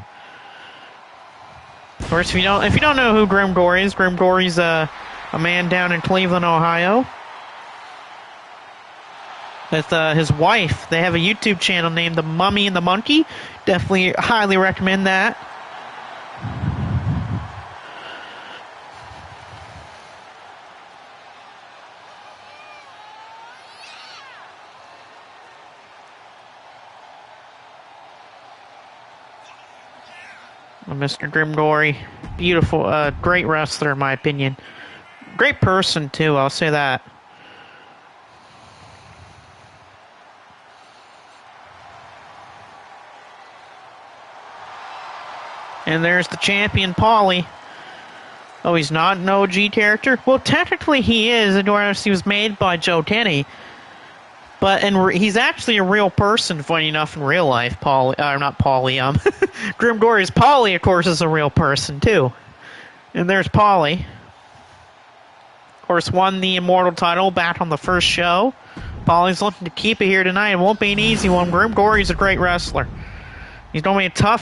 Of course, if you don't know who Grimgory is, Grimgory's a man down in Cleveland, Ohio. With his wife. They have a YouTube channel named The Mummy and the Monkey. Definitely highly recommend that. Mr. Grimgory, beautiful, great wrestler in my opinion. Great person too, I'll say that. And there's the champion, Paulie. Oh, he's not an OG character? Well, technically he is, and he was made by Joe Kenny. But he's actually a real person, funny enough, in real life. Not Paulie. Grimgory's Paulie, of course, is a real person, too. And there's Paulie. Of course, won the Immortal title back on the first show. Paulie's looking to keep it here tonight. It won't be an easy one. Grimgory's a great wrestler. He's going to be a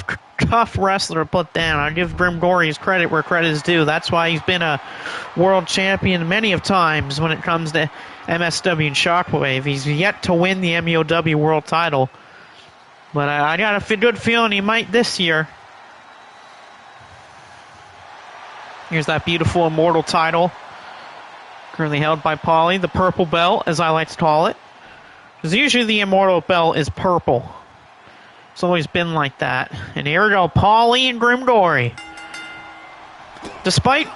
tough wrestler to put down. I give Grimgory his credit where credit is due. That's why he's been a world champion many of times when it comes to MSW and Shockwave. He's yet to win the MEOW world title. But I got a good feeling he might this year. Here's that beautiful Immortal title. Currently held by Paulie. The purple belt, as I like to call it. Because usually the Immortal belt is purple. It's always been like that. And here we go, Paulie and Grimgory. despite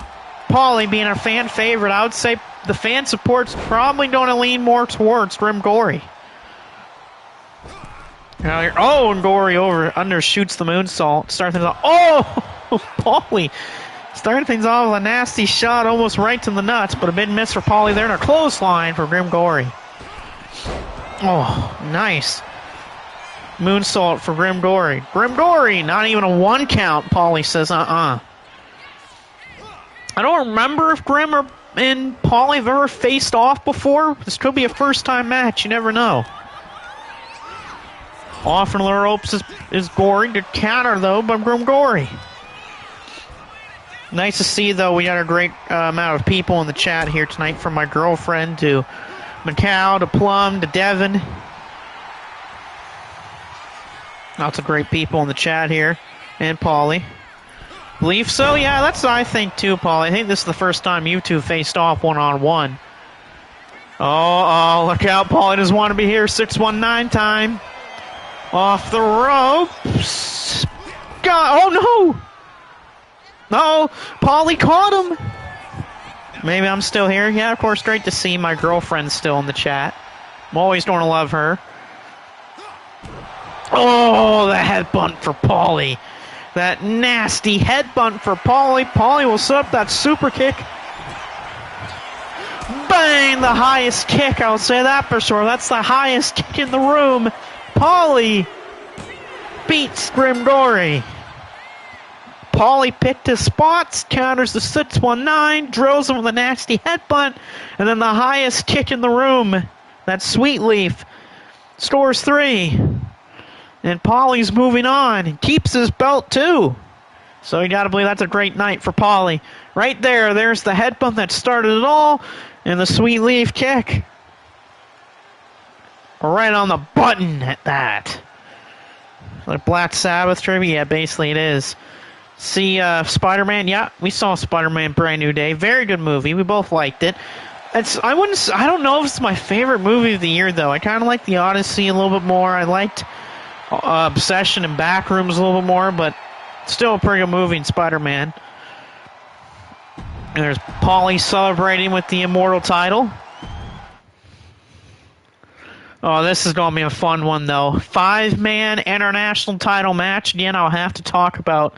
Paulie being a fan favorite, I would say the fan support's probably going to lean more towards Grim Gory. And Gory undershoots the moonsault. Starting things off. Oh, Paulie starting things off with a nasty shot, almost right to the nuts, but a big miss for Paulie there, and a clothesline for Grim Gory. Oh, nice. Moonsault for Grim Gory. Grim Gory, not even a 1 count, Paulie says, I don't remember if Grim and Paulie have ever faced off before. This could be a first-time match, you never know. Off and the ropes is Gory. Good counter, though, by Grim Gory. Nice to see, though, we got a great amount of people in the chat here tonight, from my girlfriend to Macau to Plum to Devin. Lots of great people in the chat here. And Paulie. Believe so? Yeah, that's what I think too, Paulie. I think this is the first time you two faced off one-on-one. Oh, look out. Paulie doesn't want to be here. 619 time. Off the ropes. God, oh no! No, Paulie caught him. Maybe I'm still here. Yeah, of course, great to see my girlfriend still in the chat. I'm always going to love her. Oh, the headbutt for Paulie. That nasty headbutt for Paulie. Paulie will set up that super kick. Bang! The highest kick, I'll say that for sure. That's the highest kick in the room. Paulie beats Grim Gory. Paulie picked his spots, counters the 619, drills him with a nasty headbutt, and then the highest kick in the room. That Sweet Leaf scores 3. And Paulie's moving on and keeps his belt too. So you gotta believe that's a great night for Paulie. Right there, there's the headbutt that started it all, and the Sweet Leaf kick. Right on the button at that. Like Black Sabbath trivia, yeah, basically it is. See Spider-Man, yeah, we saw Spider-Man Brand New Day. Very good movie, we both liked it. I don't know if it's my favorite movie of the year though. I kinda like The Odyssey a little bit more. I liked Obsession and Backrooms a little bit more, but still a pretty good movie in Spider-Man. And there's Paulie celebrating with the Immortal title. Oh, this is going to be a fun one, though. 5-man international title match. Again, I'll have to talk about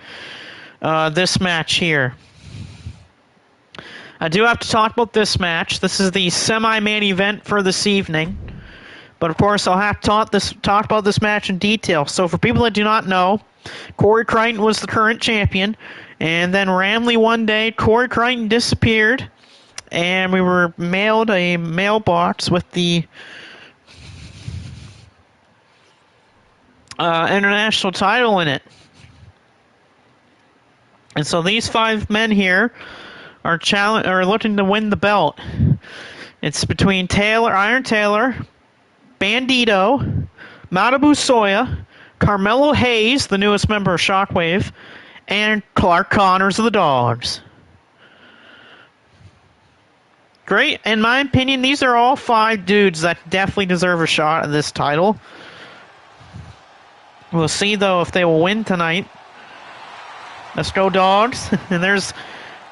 this match here. I do have to talk about this match. This is the semi-main event for this evening. But, of course, I'll have to talk about this match in detail. So, for people that do not know, Corey Crichton was the current champion. And then randomly one day, Corey Crichton disappeared. And we were mailed a mailbox with the international title in it. And so these 5 men here are looking to win the belt. It's between Iron Taylor, Bandito, Malibu Soya, Carmelo Hayes, the newest member of Shockwave, and Clark Connors of the Dawgs. Great. In my opinion, these are all 5 dudes that definitely deserve a shot at this title. We'll see, though, if they will win tonight. Let's go, Dawgs. And there's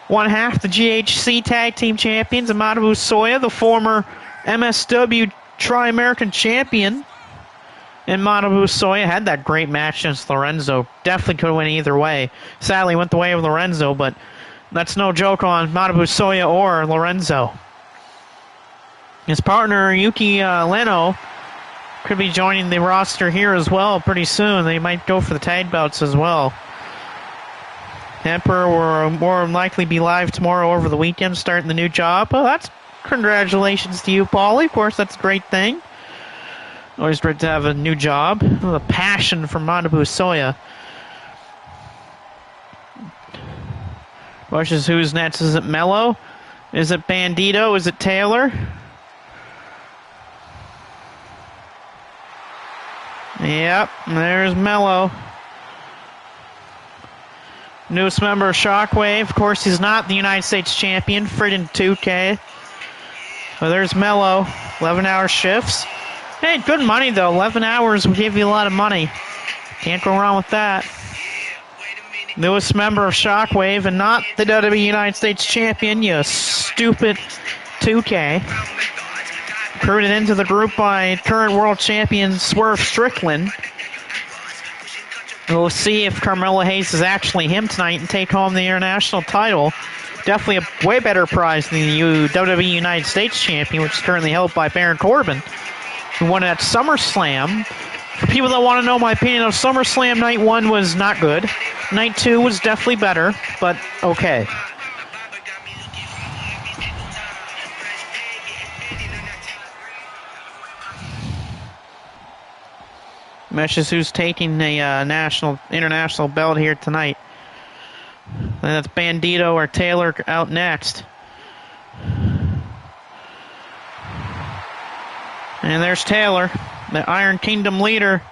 one half the GHC Tag Team Champions, Malibu Soya, the former MSW Tri-American Champion. And Malibu Soya had that great match against Lorenzo. Definitely could have went either way. Sadly, went the way of Lorenzo, but that's no joke on Malibu Soya or Lorenzo. His partner, Yuki Leno, could be joining the roster here as well pretty soon. They might go for the tag belts as well. Emperor will more than likely be live tomorrow over the weekend, starting the new job. Well, that's congratulations to you, Paulie. Of course, that's a great thing. Always great to have a new job. The passion for Malibu Soya. Questions who's next? Is it Mello? Is it Bandito? Is it Taylor? Yep, there's Mello. Newest member of Shockwave. Of course, he's not the United States champion. Friggin' 2K. So there's Mello. 11-hour shifts. Hey, good money, though. 11 hours will give you a lot of money. Can't go wrong with that. Newest member of Shockwave and not the WWE United States Champion, you stupid 2K. Recruited into the group by current world champion Swerve Strickland. We'll see if Carmelo Hayes is actually him tonight and take home the international title. Definitely a way better prize than the WWE United States Champion, which is currently held by Baron Corbin, who won it at SummerSlam. For people that want to know my opinion of SummerSlam, Night 1 was not good. Night 2 was definitely better, but okay. Meshes who's taking the international belt here tonight. And that's Bandito or Taylor out next. And there's Taylor, the Iron Kingdom leader.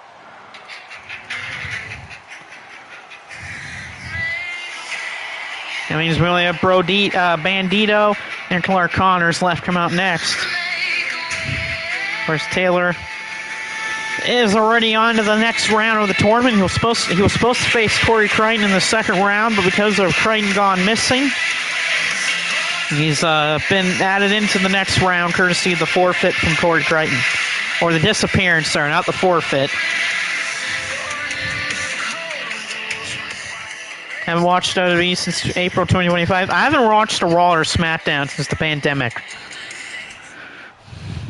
That means we only have Bandito and Clark Connors left come out next. Of course, Taylor is already on to the next round of the tournament. He was supposed to face Corey Crichton in the second round, but because of Crichton gone missing, he's been added into the next round courtesy of the forfeit from Corey Crichton. Or the disappearance, sorry, not the forfeit. Haven't watched WWE since April 2025. I haven't watched a Raw or SmackDown since the pandemic.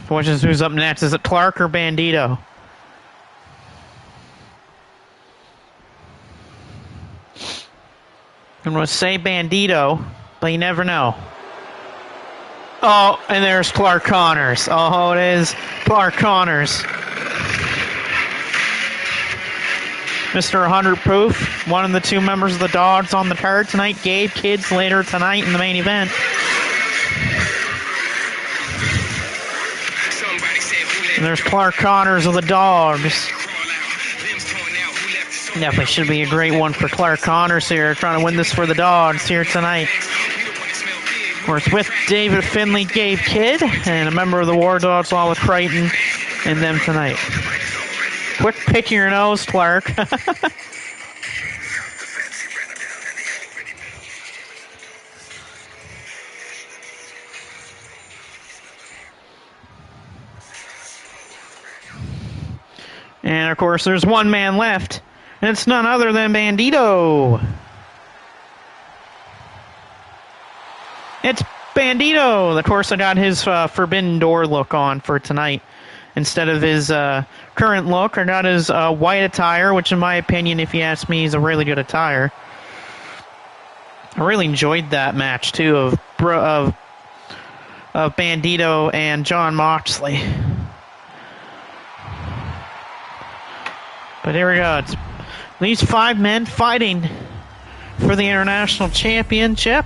Which is who's up next. Is it Clark or Bandito? I'm going to say Bandito, but you never know. Oh, and there's Clark Connors. Oh, it is Clark Connors. Mr. 100 Proof, one of the two members of the Dogs on the card tonight. Gabe Kids later tonight in the main event. And there's Clark Connors of the Dogs. Definitely should be a great one for Clark Connors here, trying to win this for the Dogs here tonight. Of course, with David Finley, Gabe Kidd, and a member of the War Dogs, along with Crichton and them tonight. Quick pick your nose, Clark. And, of course, there's one man left. And it's none other than Bandito. It's Bandito. Of course, I got his Forbidden Door look on for tonight. Instead of his current look, I got his white attire, which in my opinion, if you ask me, is a really good attire. I really enjoyed that match, too, of Bandito and Jon Moxley. But here we go. It's these 5 men fighting for the International Championship.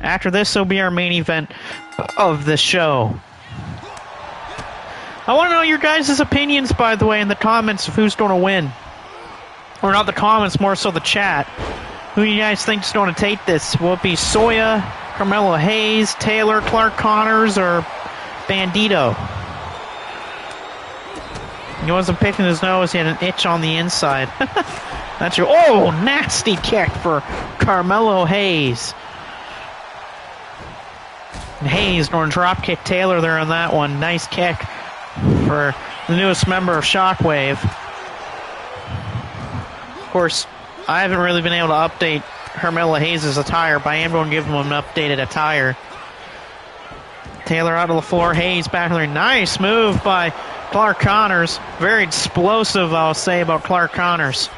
After this will be our main event of the show. I want to know your guys' opinions, by the way, in the comments of who's going to win. Or not the comments, more so the chat. Who you guys think is going to take this? Will it be Soya, Carmelo Hayes, Taylor, Clark Connors, or Bandito? He wasn't picking his nose, he had an itch on the inside. That's your... Oh, nasty kick for Carmelo Hayes. And Hayes going to drop kick Taylor there on that one. Nice kick for the newest member of Shockwave. Of course, I haven't really been able to update Carmelo Hayes' attire, but I am going to give him an updated attire. Taylor out of the floor, Hayes back there. Nice move by Clark Connors. Very explosive, I'll say, about Clark Connors.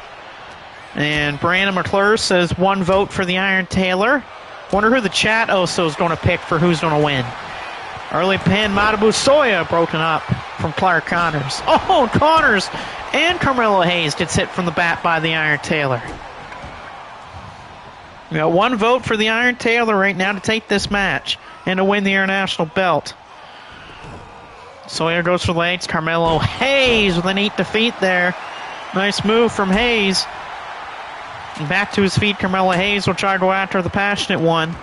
And Brandon McClure says 1 vote for the Iron Taylor. Wonder who the chat also is going to pick for who's going to win. Early pin, Matabu Soya broken up from Clark Connors. Oh, Connors and Carmelo Hayes gets hit from the bat by the Iron Taylor. We got 1 vote for the Iron Taylor right now to take this match and to win the international belt. Sawyer goes for legs. Carmelo Hayes with a neat defeat there. Nice move from Hayes. And back to his feet, Carmelo Hayes will try to go after the passionate one.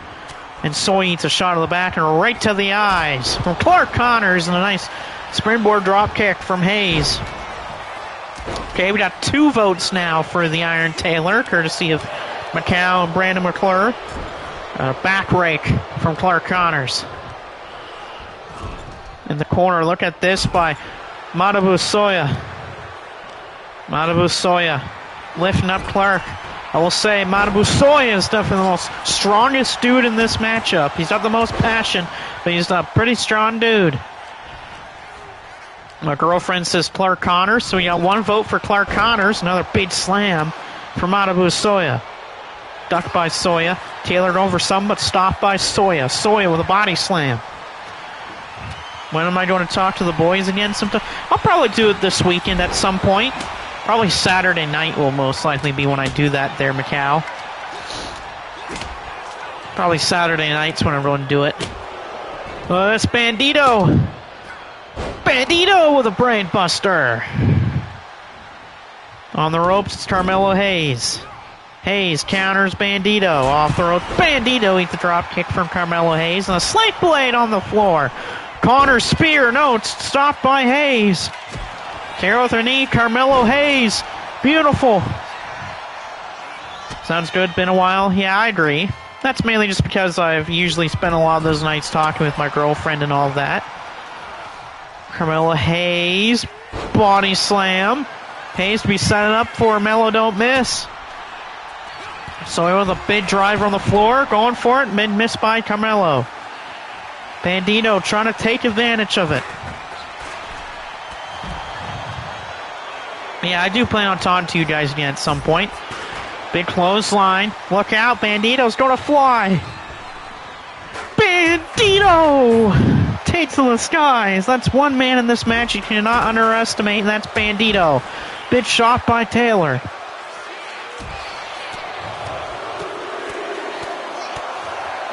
And Sawyer eats a shot of the back and right to the eyes from Clark Connors, and a nice springboard drop kick from Hayes. Okay, we got 2 votes now for the Iron Taylor, courtesy of Muow and Brandon McClure. Back rake from Clark Connors. In the corner, look at this by Matabu Soya. Matabu Soya lifting up Clark. I will say Matabu Soya is definitely the most strongest dude in this matchup. He's got the most passion, but he's a pretty strong dude. My girlfriend says Clark Connors, so we got one vote for Clark Connors. Another big slam for Matabu Soya. Ducked by Soya. Tailored over some, but stopped by Soya. Soya with a body slam. When am I going to talk to the boys again sometime? I'll probably do it this weekend at some point. Probably Saturday night will most likely be when I do that there, Muow. Probably Saturday night's when I'm going to do it. That's Bandito. Bandito with a brain buster. On the ropes, it's Carmelo Hayes. Hayes counters Bandito off the ropes. Bandito eats the drop kick from Carmelo Hayes. And a slate blade on the floor. Connor spear. No, it's stopped by Hayes. Tear with her knee. Carmelo Hayes. Beautiful. Sounds good. Been a while. Yeah, I agree. That's mainly just because I've usually spent a lot of those nights talking with my girlfriend and all that. Carmelo Hayes. Body slam. Hayes to be setting up for Melo don't miss. So with a big driver on the floor. Going for it. Missed by Carmelo. Bandito trying to take advantage of it. Yeah, I do plan on talking to you guys again at some point. Big clothesline. Look out, Bandito's going to fly. Bandito takes to the skies. That's one man in this match you cannot underestimate, and that's Bandito. Big shot by Taylor.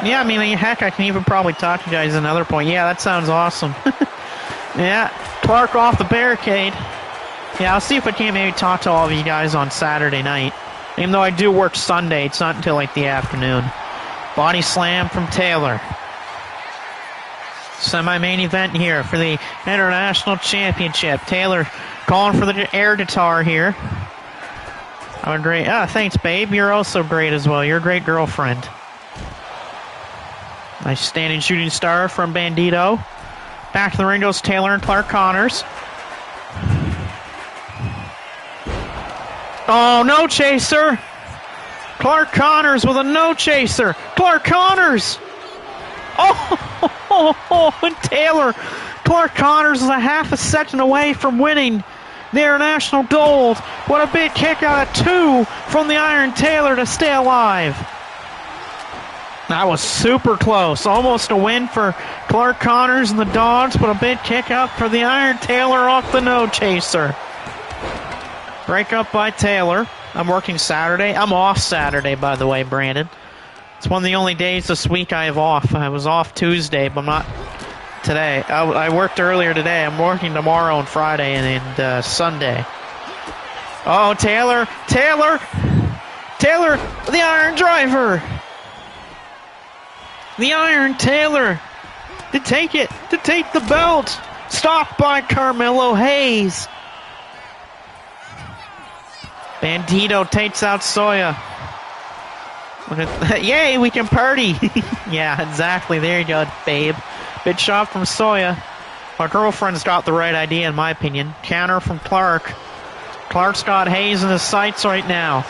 Yeah, I mean, heck, I can even probably talk to you guys at another point. Yeah, that sounds awesome. Yeah, Clark off the barricade. Yeah, I'll see if I can maybe talk to all of you guys on Saturday night. Even though I do work Sunday, it's not until like the afternoon. Body slam from Taylor. Semi-main event here for the International Championship. Taylor calling for the air guitar here. I'm great. Thanks, babe. You're also great as well. You're a great girlfriend. Nice standing shooting star from Bandito. Back to the ring goes Taylor and Clark Connors. Oh, no chaser. Clark Connors with a no chaser. Clark Connors. And Taylor. Clark Connors is a half a second away from winning the International Gold. What a big kick out of 2 from the Iron Taylor to stay alive. That was super close. Almost a win for Clark Connors and the Dogs, but a big kick out for the Iron Taylor off the no chaser. Break up by Taylor. I'm working Saturday. I'm off Saturday, by the way, Brandon. It's one of the only days this week I have off. I was off Tuesday, but not today. I worked earlier today. I'm working tomorrow and Friday and Sunday. Oh, Taylor, the Iron Driver. The Iron Taylor to take the belt. Stopped by Carmelo Hayes. Bandito takes out Soya. Yay, we can party. Yeah, exactly. There you go, babe. Big shot from Soya. My girlfriend's got the right idea, in my opinion. Counter from Clark. Clark's got Hayes in his sights right now.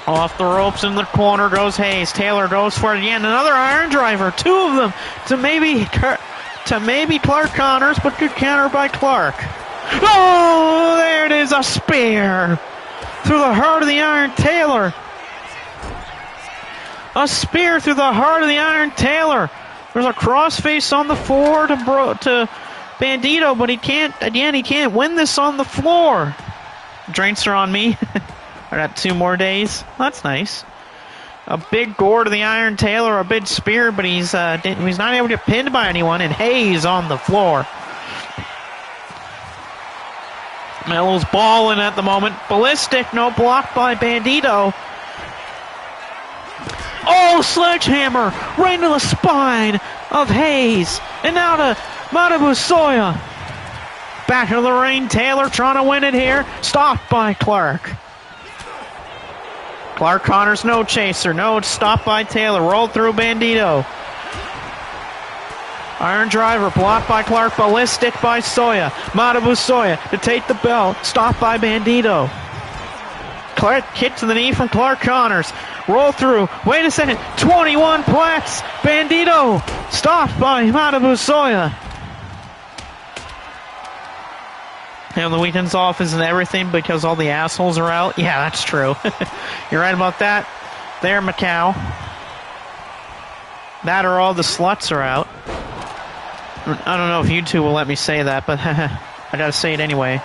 Off the ropes in the corner goes Hayes. Taylor goes for it again. Another Iron Driver. 2 of them to maybe Clark Connors, but good counter by Clark. Oh, there it is, a spear through the heart of the Iron Taylor. A spear through the heart of the Iron Taylor. There's a crossface on the floor to Bandito, but he can't win this on the floor. Drinks are on me. I got 2 more days. That's nice. A big gore to the Iron Taylor, a big spear, but he's not able to get pinned by anyone, and Hayes on the floor. Melo's balling at the moment. Ballistic, no block by Bandito. Oh, sledgehammer right into the spine of Hayes. And now to Matabu Soya. Back into the ring. Taylor trying to win it here. Stopped by Clark. Clark Connors, no chaser. No, it's stopped by Taylor. Rolled through Bandito. Iron driver blocked by Clark. Ballistic by Soya. Matabu Soya to take the belt. Stopped by Bandito. Clark kick to the knee from Clark Connors. Roll through. Wait a second. 21 plex. Bandito stopped by Matabu Soya. And the weekend's off isn't everything because all the assholes are out. Yeah, that's true. You're right about that. There, Macau. That or all the sluts are out. I don't know if you two will let me say that, but I gotta say it anyway.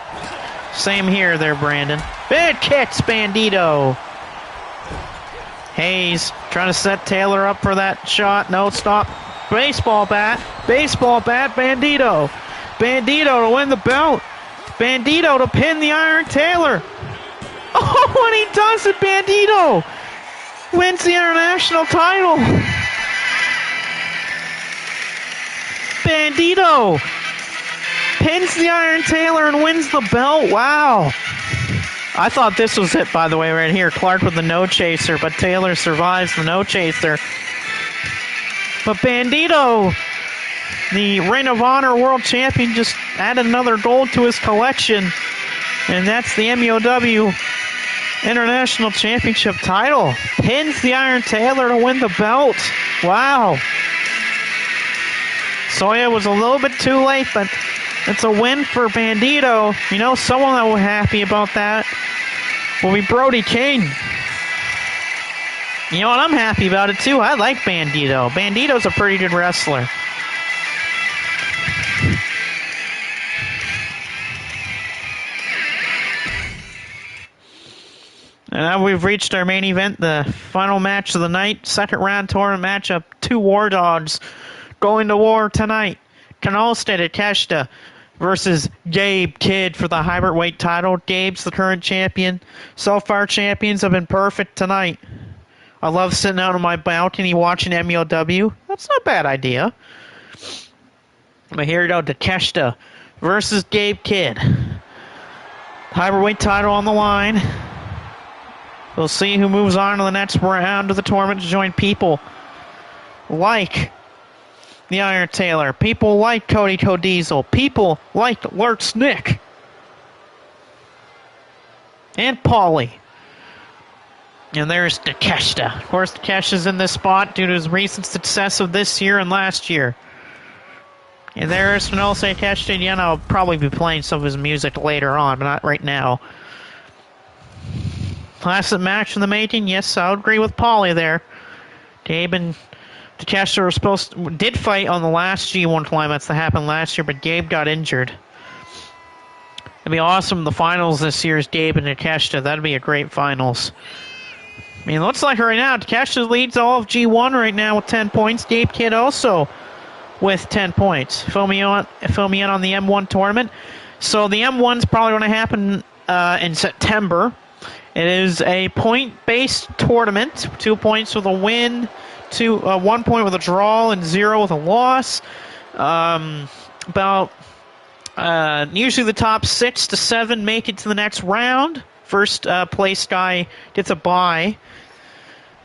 Same here there, Brandon. Big kicks, Bandito. Hayes trying to set Taylor up for that shot. No, stop. Baseball bat. Baseball bat, Bandito. Bandito to win the belt. Bandito to pin the Iron Taylor. Oh, and he does it, Bandito. Wins the international title. Bandito pins the Iron Taylor and wins the belt. Wow. I thought this was it, by the way, right here. Clark with the no chaser, but Taylor survives the no chaser. But Bandito, the Ring of Honor World Champion, just added another gold to his collection. And that's the MUOW International Championship title. Pins the Iron Taylor to win the belt. Wow. Soya was a little bit too late, but it's a win for Bandito. You know, someone that will be happy about that will be Brody King. You know what? I'm happy about it, too. I like Bandito. Bandito's a pretty good wrestler. And now we've reached our main event, the final match of the night. Second round tournament matchup. 2 War Dogs going to war tonight. Kanalstead Takeshita versus Gabe Kidd for the hybrid weight title. Gabe's the current champion. So far, champions have been perfect tonight. I love sitting out on my balcony watching MUOW. That's not a bad idea. But here we go, Takeshita versus Gabe Kidd. Hybrid weight title on the line. We'll see who moves on to the next round of the tournament to join people like the Iron Taylor, people like Cody Codiesel, people like Lurch Nick, and Paulie. And there's Takeshita. Of course, Takeshita's in this spot due to his recent success of this year and last year. And there's Kanalstead Takeshita. Again, I'll probably be playing some of his music later on, but not right now. Last match in the making, yes, I would agree with Paulie there. Gabe and Takeshita did fight on the last G1 climax that happened last year, but Gabe got injured. It'd be awesome. The finals this year is Gabe and Takeshita. That'd be a great finals. I mean, it looks like right now Takeshita leads all of G1 right now with 10 points. Gabe Kidd also with 10 points. Fill me in on the M1 tournament. So the M1's probably going to happen in September. It is a point-based tournament. 2 points with a win, 1 point with a draw, and 0 with a loss. Usually the top 6 to 7 make it to the next round. First place guy gets a bye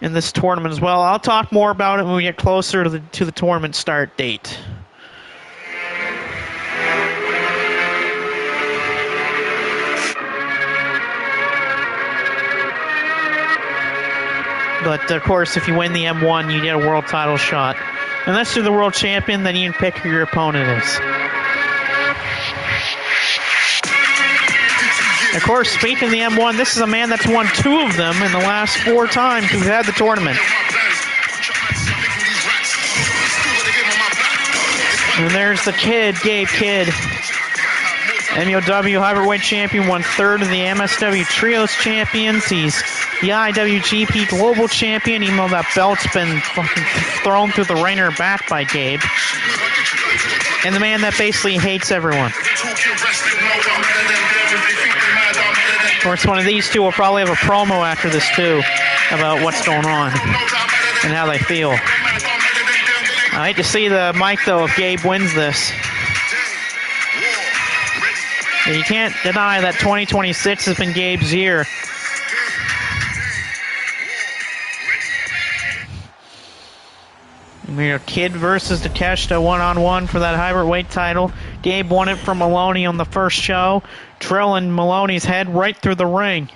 in this tournament as well. I'll talk more about it when we get closer to the tournament start date. But, of course, if you win the M1, you get a world title shot. Unless you're the world champion, then you can pick who your opponent is. Of course, speaking of the M1, this is a man that's won 2 of them in the last 4 times we've had the tournament. And there's the kid, Gabe Kidd. MUOW Hybrid Champion, 1/3 of the MSW Trios Champions. He's the IWGP Global Champion, even though that belt's been fucking thrown through the ringer back by Gabe. And the man that basically hates everyone. Of course, one of these two will probably have a promo after this, too, about what's going on and how they feel. I hate to see the mic, though, if Gabe wins this. You can't deny that 2026 has been Gabe's year. Kid versus Takeshita one-on-one for that hybrid weight title. Gabe won it from Maloney on the first show, drilling Maloney's head right through the ring.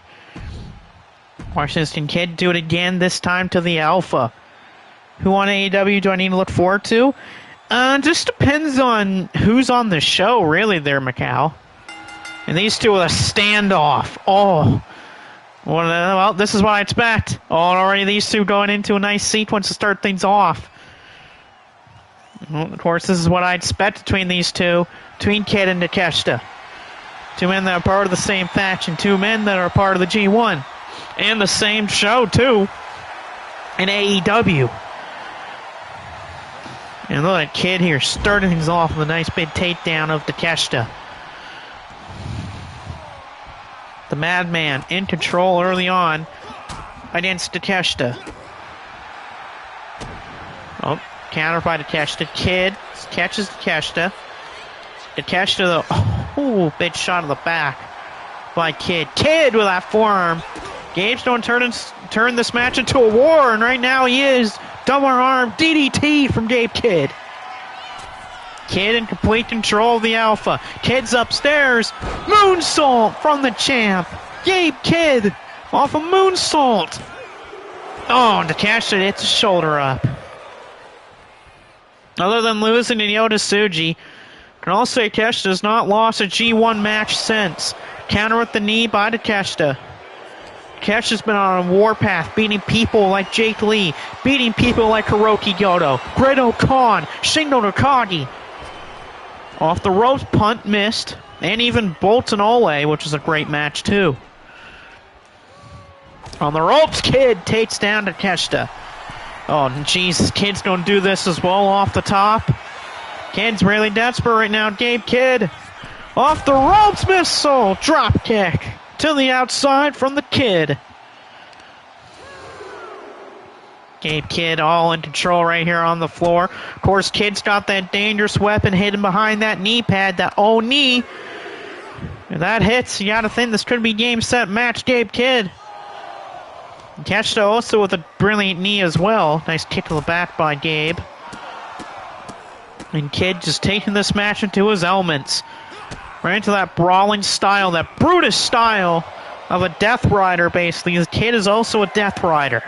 Washington Kid do it again, this time to the Alpha. Who on AEW do I need to look forward to? Just depends on who's on the show, really, there, Macau. And these two with a standoff. Oh. Well, this is what I expect. Oh, already these two going into a nice sequence to start things off. Well, of course, this is what I expect between these two. Between Kid and Takeshita. Two men that are part of the same faction. Two men that are part of the G1. And the same show, too. In AEW. And look at Kid here starting things off with a nice big takedown of Takeshita. The Madman in control early on against Takeshita. Oh, counter by Takeshita. Kid catches Takeshita. Takeshita, though, big shot of the back by Kid. Kid with that forearm. Gabe's going to turn this match into a war, and right now he is. Double arm DDT from Gabe Kid. Kid in complete control of the Alpha. Kid's upstairs. Moonsault from the champ. Gabe Kid off a moonsault. Oh, and Takeshita hits his shoulder up. Other than losing to Yota Tsuji, can also say Takeshita has not lost a G1 match since. Counter with the knee by Takeshita. Takeshita's been on a warpath, beating people like Jake Lee, beating people like Hiroki Goto, Great Khan, Shingo Takagi. Off the ropes, punt missed, and even Bolton Ole, which was a great match too. On the ropes, Kid takes down Takeshita. Oh, Jesus, Kid's going to do this as well off the top. Kid's really desperate right now. Gabe Kid. Off the ropes, missile. Drop kick to the outside from the Kid. Gabe Kid all in control right here on the floor. Of course, Kid's got that dangerous weapon hidden behind that knee pad, that knee. If that hits, you got to think this could be game, set, match, Gabe Kid. Takeshita also with a brilliant knee as well. Nice kick to the back by Gabe. And Kid just taking this match into his elements. Right into that brawling style, that Brutus style of a Death Rider, basically. His Kid is also a Death Rider.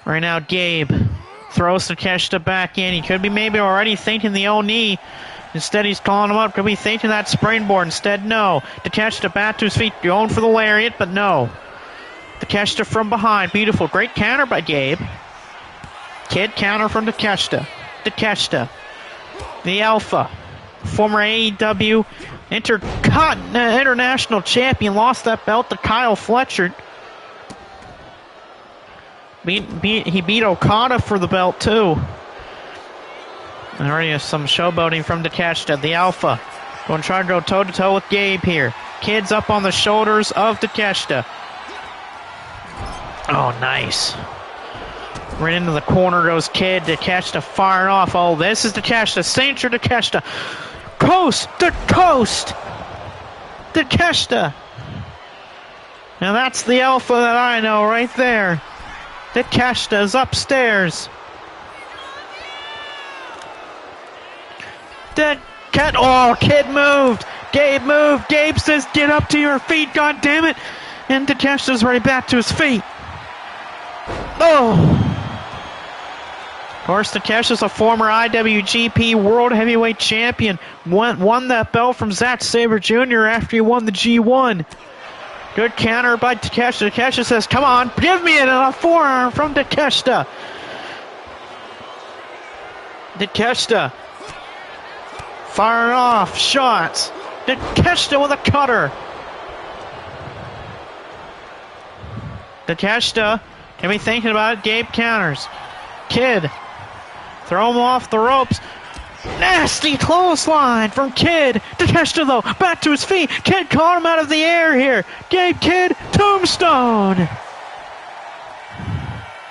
Right now, Gabe throws Takeshita back in. He could be maybe already thinking the knee. Instead, he's calling him up. Could be thinking that springboard. Instead, no. Takeshita back to his feet, going for the lariat, but no. Takeshita from behind. Beautiful. Great counter by Gabe. Kid counter from Takeshita. Takeshita. The Alpha. Former AEW International Champion. Lost that belt to Kyle Fletcher. He beat Okada for the belt, too. And already has some showboating from Takeshita. The Alpha going to try to go toe-to-toe with Gabe here. Kid's up on the shoulders of Takeshita. Oh, nice. Right into the corner goes Kid. Takeshita firing off. Oh, this is Takeshita. Sainture Takeshita. Coast to coast. Takeshita. Now that's the Alpha that I know right there. Takeshita's upstairs. Kid moved. Gabe moved. Gabe says, get up to your feet, God damn it. And Takeshita's right back to his feet. Oh. Of course, Takeshita's a former IWGP World Heavyweight Champion. Won that belt from Zack Sabre Jr. after he won the G1. Good counter by Takeshita. Takeshita says, come on, give me a forearm from Takeshita. Takeshita firing off shots. Takeshita with a cutter. Takeshita can be thinking about it. Gabe counters. Kid. Throw him off the ropes. Nasty clothesline from Kid. Takeshita, though, back to his feet. Kid caught him out of the air here. Gabe Kid, tombstone.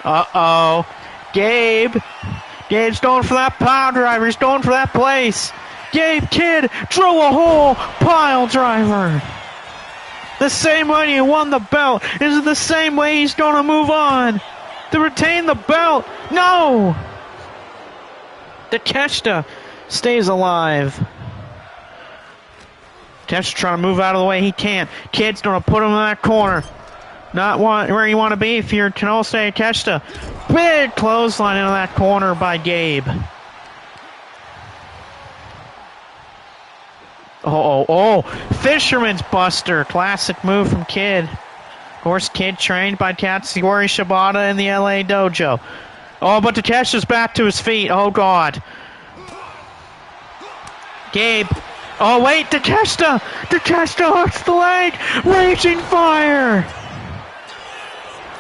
Uh-oh. Gabe's going for that pile driver. He's going for that place. Gabe Kid, drill a hole, pile driver. The same way he won the belt is the same way he's going to move on. to retain the belt. No! Takeshita stays alive. Takeshita trying to move out of the way. He can't. Kid's going to put him in that corner. Not where you want to be if you're Kanose Takeshita. Big clothesline into that corner by Gabe. Oh. Fisherman's Buster. Classic move from Kid. Of course, Kid trained by Katsuyori Shibata in the LA dojo. Oh, but Takeshita's back to his feet. Oh, God. Gabe. Oh, wait, Takeshita. Takeshita hooks the leg. Raging Fire.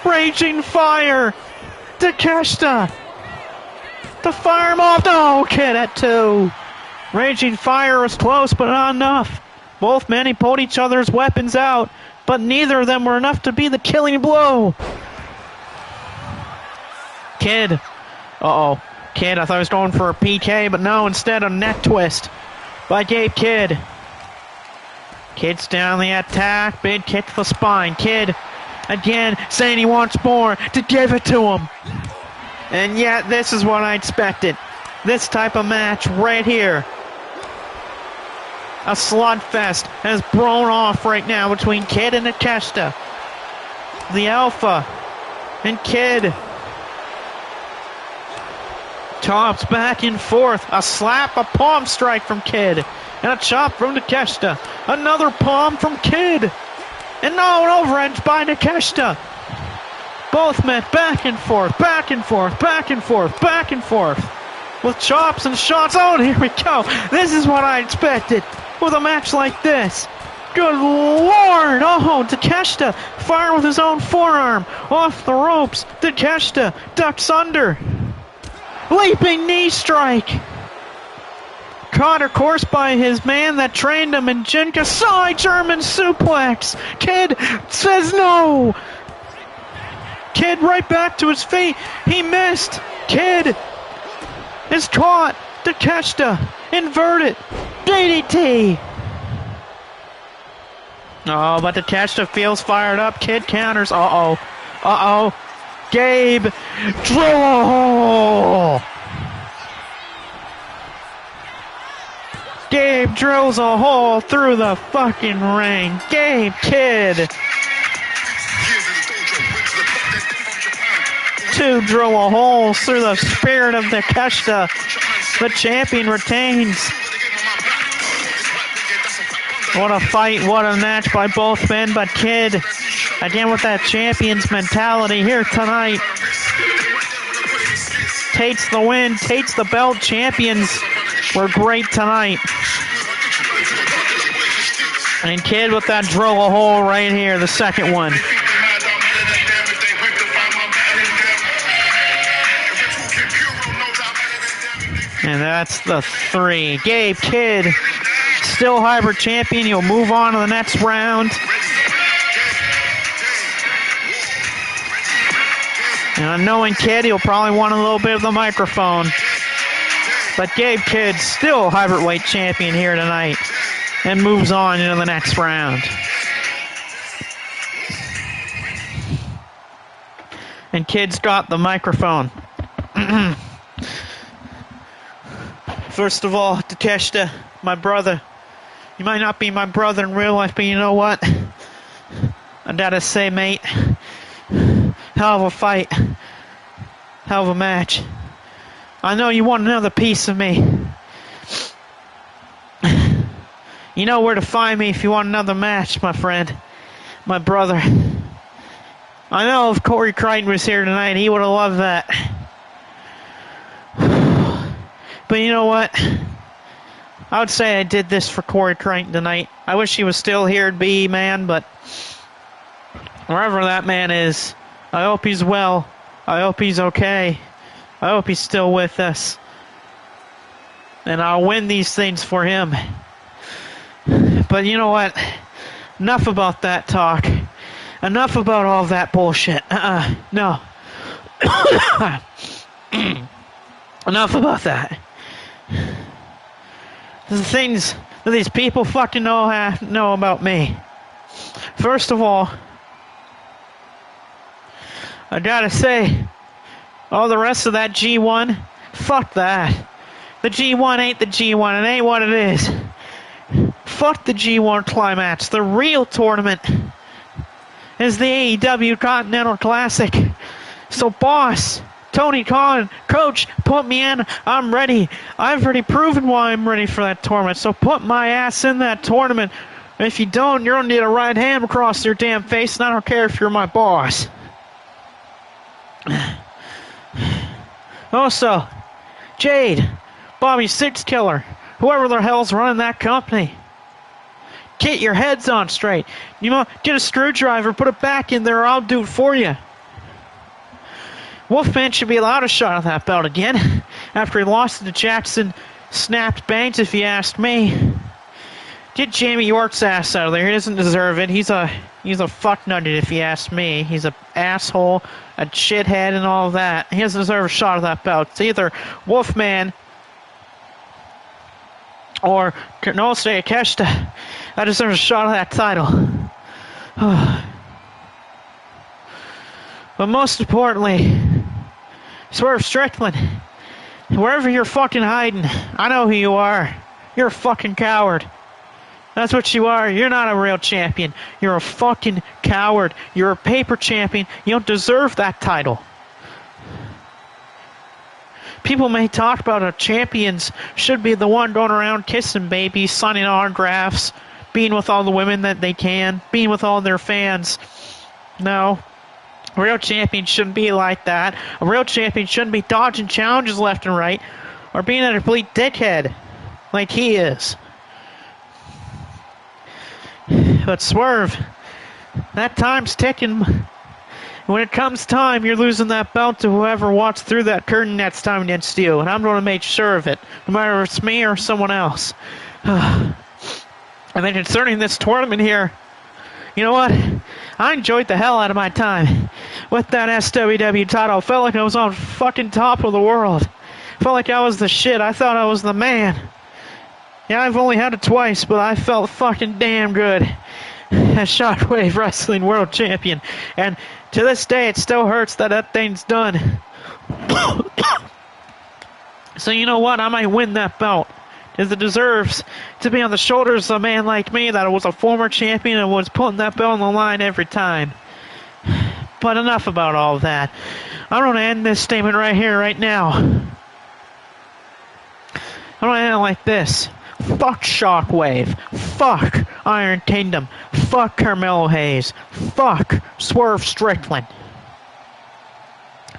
Raging Fire. Takeshita. To fire him off. No, Kid at 2. Raging Fire was close, but not enough. Both men pulled each other's weapons out, but neither of them were enough to be the killing blow. Kid. Uh-oh. Kid, I thought he was going for a PK, but no, instead a neck twist by Gabe Kidd. Kid's down the attack. Big kick to the spine. Kid, again, saying he wants more to give it to him. And yet, this is what I expected. This type of match right here. A slugfest has blown off right now between Kid and Takeshita. The Alpha and Kid. Chops back and forth. A slap, a palm strike from Kid. And a chop from Takeshita. Another palm from Kid. And no, an overhand by Takeshita. Both men back and forth, back and forth, back and forth, back and forth. With chops and shots. Oh, and here we go. This is what I expected with a match like this. Good Lord. Oh, Takeshita firing with his own forearm. Off the ropes. Takeshita ducks under. Leaping knee strike. Caught, of course, by his man that trained him in Jinka. Side German suplex. Kid says no. Kid right back to his feet. He missed. Kid is caught. Takeshita inverted DDT. Oh, but Takeshita feels fired up. Kid counters. Uh-oh. Gabe, drill a hole. Gabe drills a hole through the fucking ring. Gabe Kidd. Two drill a holes through the spirit of Takeshita. The champion retains. What a fight, what a match by both men, but Kid, again with that champion's mentality here tonight. Takes the win, takes the belt. Champions were great tonight. And Kid with that drill a hole right here, the second one. And that's the 3. Gabe Kidd, still hybrid champion. He'll move on to the next round. And knowing Kidd, he'll probably want a little bit of the microphone. But Gabe Kidd, still hybrid weight champion here tonight. And moves on into the next round. And Kidd's got the microphone. First of all, Takeshita, my brother. You might not be my brother in real life, but you know what? I gotta say, mate, hell of a fight. Hell of a match. I know you want another piece of me. You know where to find me if you want another match, my friend. My brother. I know if Corey Crichton was here tonight, he would have loved that. But you know what? I would say I did this for Corey Crichton tonight. I wish he was still here at BE Man, but wherever that man is, I hope he's well. I hope he's okay. I hope he's still with us. And I'll win these things for him. But you know what? Enough about that talk. Enough about all that bullshit. No. Enough about that. The things that these people fucking know about me. First of all, I gotta say, Oh, the rest of that G1? Fuck that. The G1 ain't the G1. It ain't what it is. Fuck the G1 climax. The real tournament is the AEW Continental Classic. So, boss, Tony Khan, coach, put me in. I'm ready. I've already proven why I'm ready for that tournament. So put my ass in that tournament. If you don't, you're going to need a right hand across your damn face, and I don't care if you're my boss. Also, Jade, Bobby Six Killer, whoever the hell's running that company, get your heads on straight. You know, get a screwdriver, put it back in there, or I'll do it for you. Wolfman should be allowed a shot at that belt again after he lost to Jackson Snapped Banks, if you asked me. Get Jamie York's ass out of there. He doesn't deserve it. He's a fucknutted, if you ask me. He's an asshole, a shithead, and all of that. He doesn't deserve a shot at that belt. It's either Wolfman or Konosuke Takeshita that deserves a shot at that title. But most importantly, Swerve Strickland, wherever you're fucking hiding, I know who you are. You're a fucking coward. That's what you are. You're not a real champion. You're a fucking coward. You're a paper champion. You don't deserve that title. People may talk about how champions should be the one going around kissing babies, signing autographs, being with all the women that they can, being with all their fans. No. A real champion shouldn't be like that. A real champion shouldn't be dodging challenges left and right or being a complete dickhead like he is. But Swerve, that time's ticking. When it comes time, you're losing that belt to whoever walks through that curtain next time against you, and I'm going to make sure of it, no matter if it's me or someone else. And then concerning this tournament here, you know what? I enjoyed the hell out of my time with that SWW title. I felt like I was on fucking top of the world. I felt like I was the shit. I thought I was the man. Yeah, I've only had it twice, but I felt fucking damn good as Shockwave Wrestling World Champion. And to this day, it still hurts that that thing's done. So you know what? I might win that belt, because it deserves to be on the shoulders of a man like me that was a former champion and was putting that belt on the line every time. But enough about all of that. I'm going to end this statement right here, right now. I'm going to end it like this. Fuck Shockwave. Fuck Iron Kingdom. Fuck Carmelo Hayes. Fuck Swerve Strickland.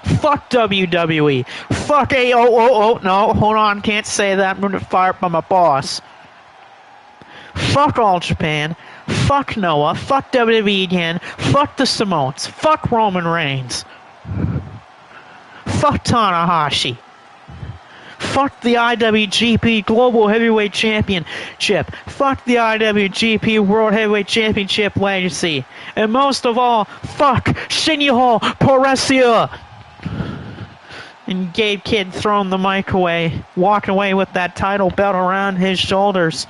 Fuck WWE. Fuck AOOO. No, hold on, can't say that. I'm going to fire up by my boss. Fuck All Japan. Fuck Noah. Fuck WWE again. Fuck the Samoans. Fuck Roman Reigns. Fuck Tanahashi. Fuck the IWGP Global Heavyweight Championship. Fuck the IWGP World Heavyweight Championship legacy. And most of all, fuck Shinjuho Poresia. And Gabe Kidd throwing the mic away, walking away with that title belt around his shoulders.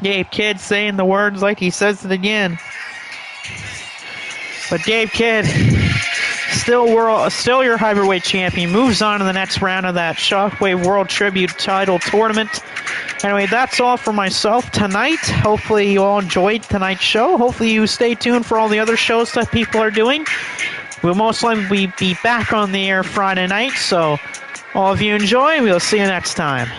Gabe Kidd saying the words like he says it again. But Gabe Kidd, still your heavyweight champion, moves on to the next round of that Shockwave World Tribute title tournament. Anyway, that's all for myself tonight. Hopefully you all enjoyed tonight's show. Hopefully you stay tuned for all the other shows that people are doing. We'll most likely be back on the air Friday night, so all of you enjoy. We'll see you next time.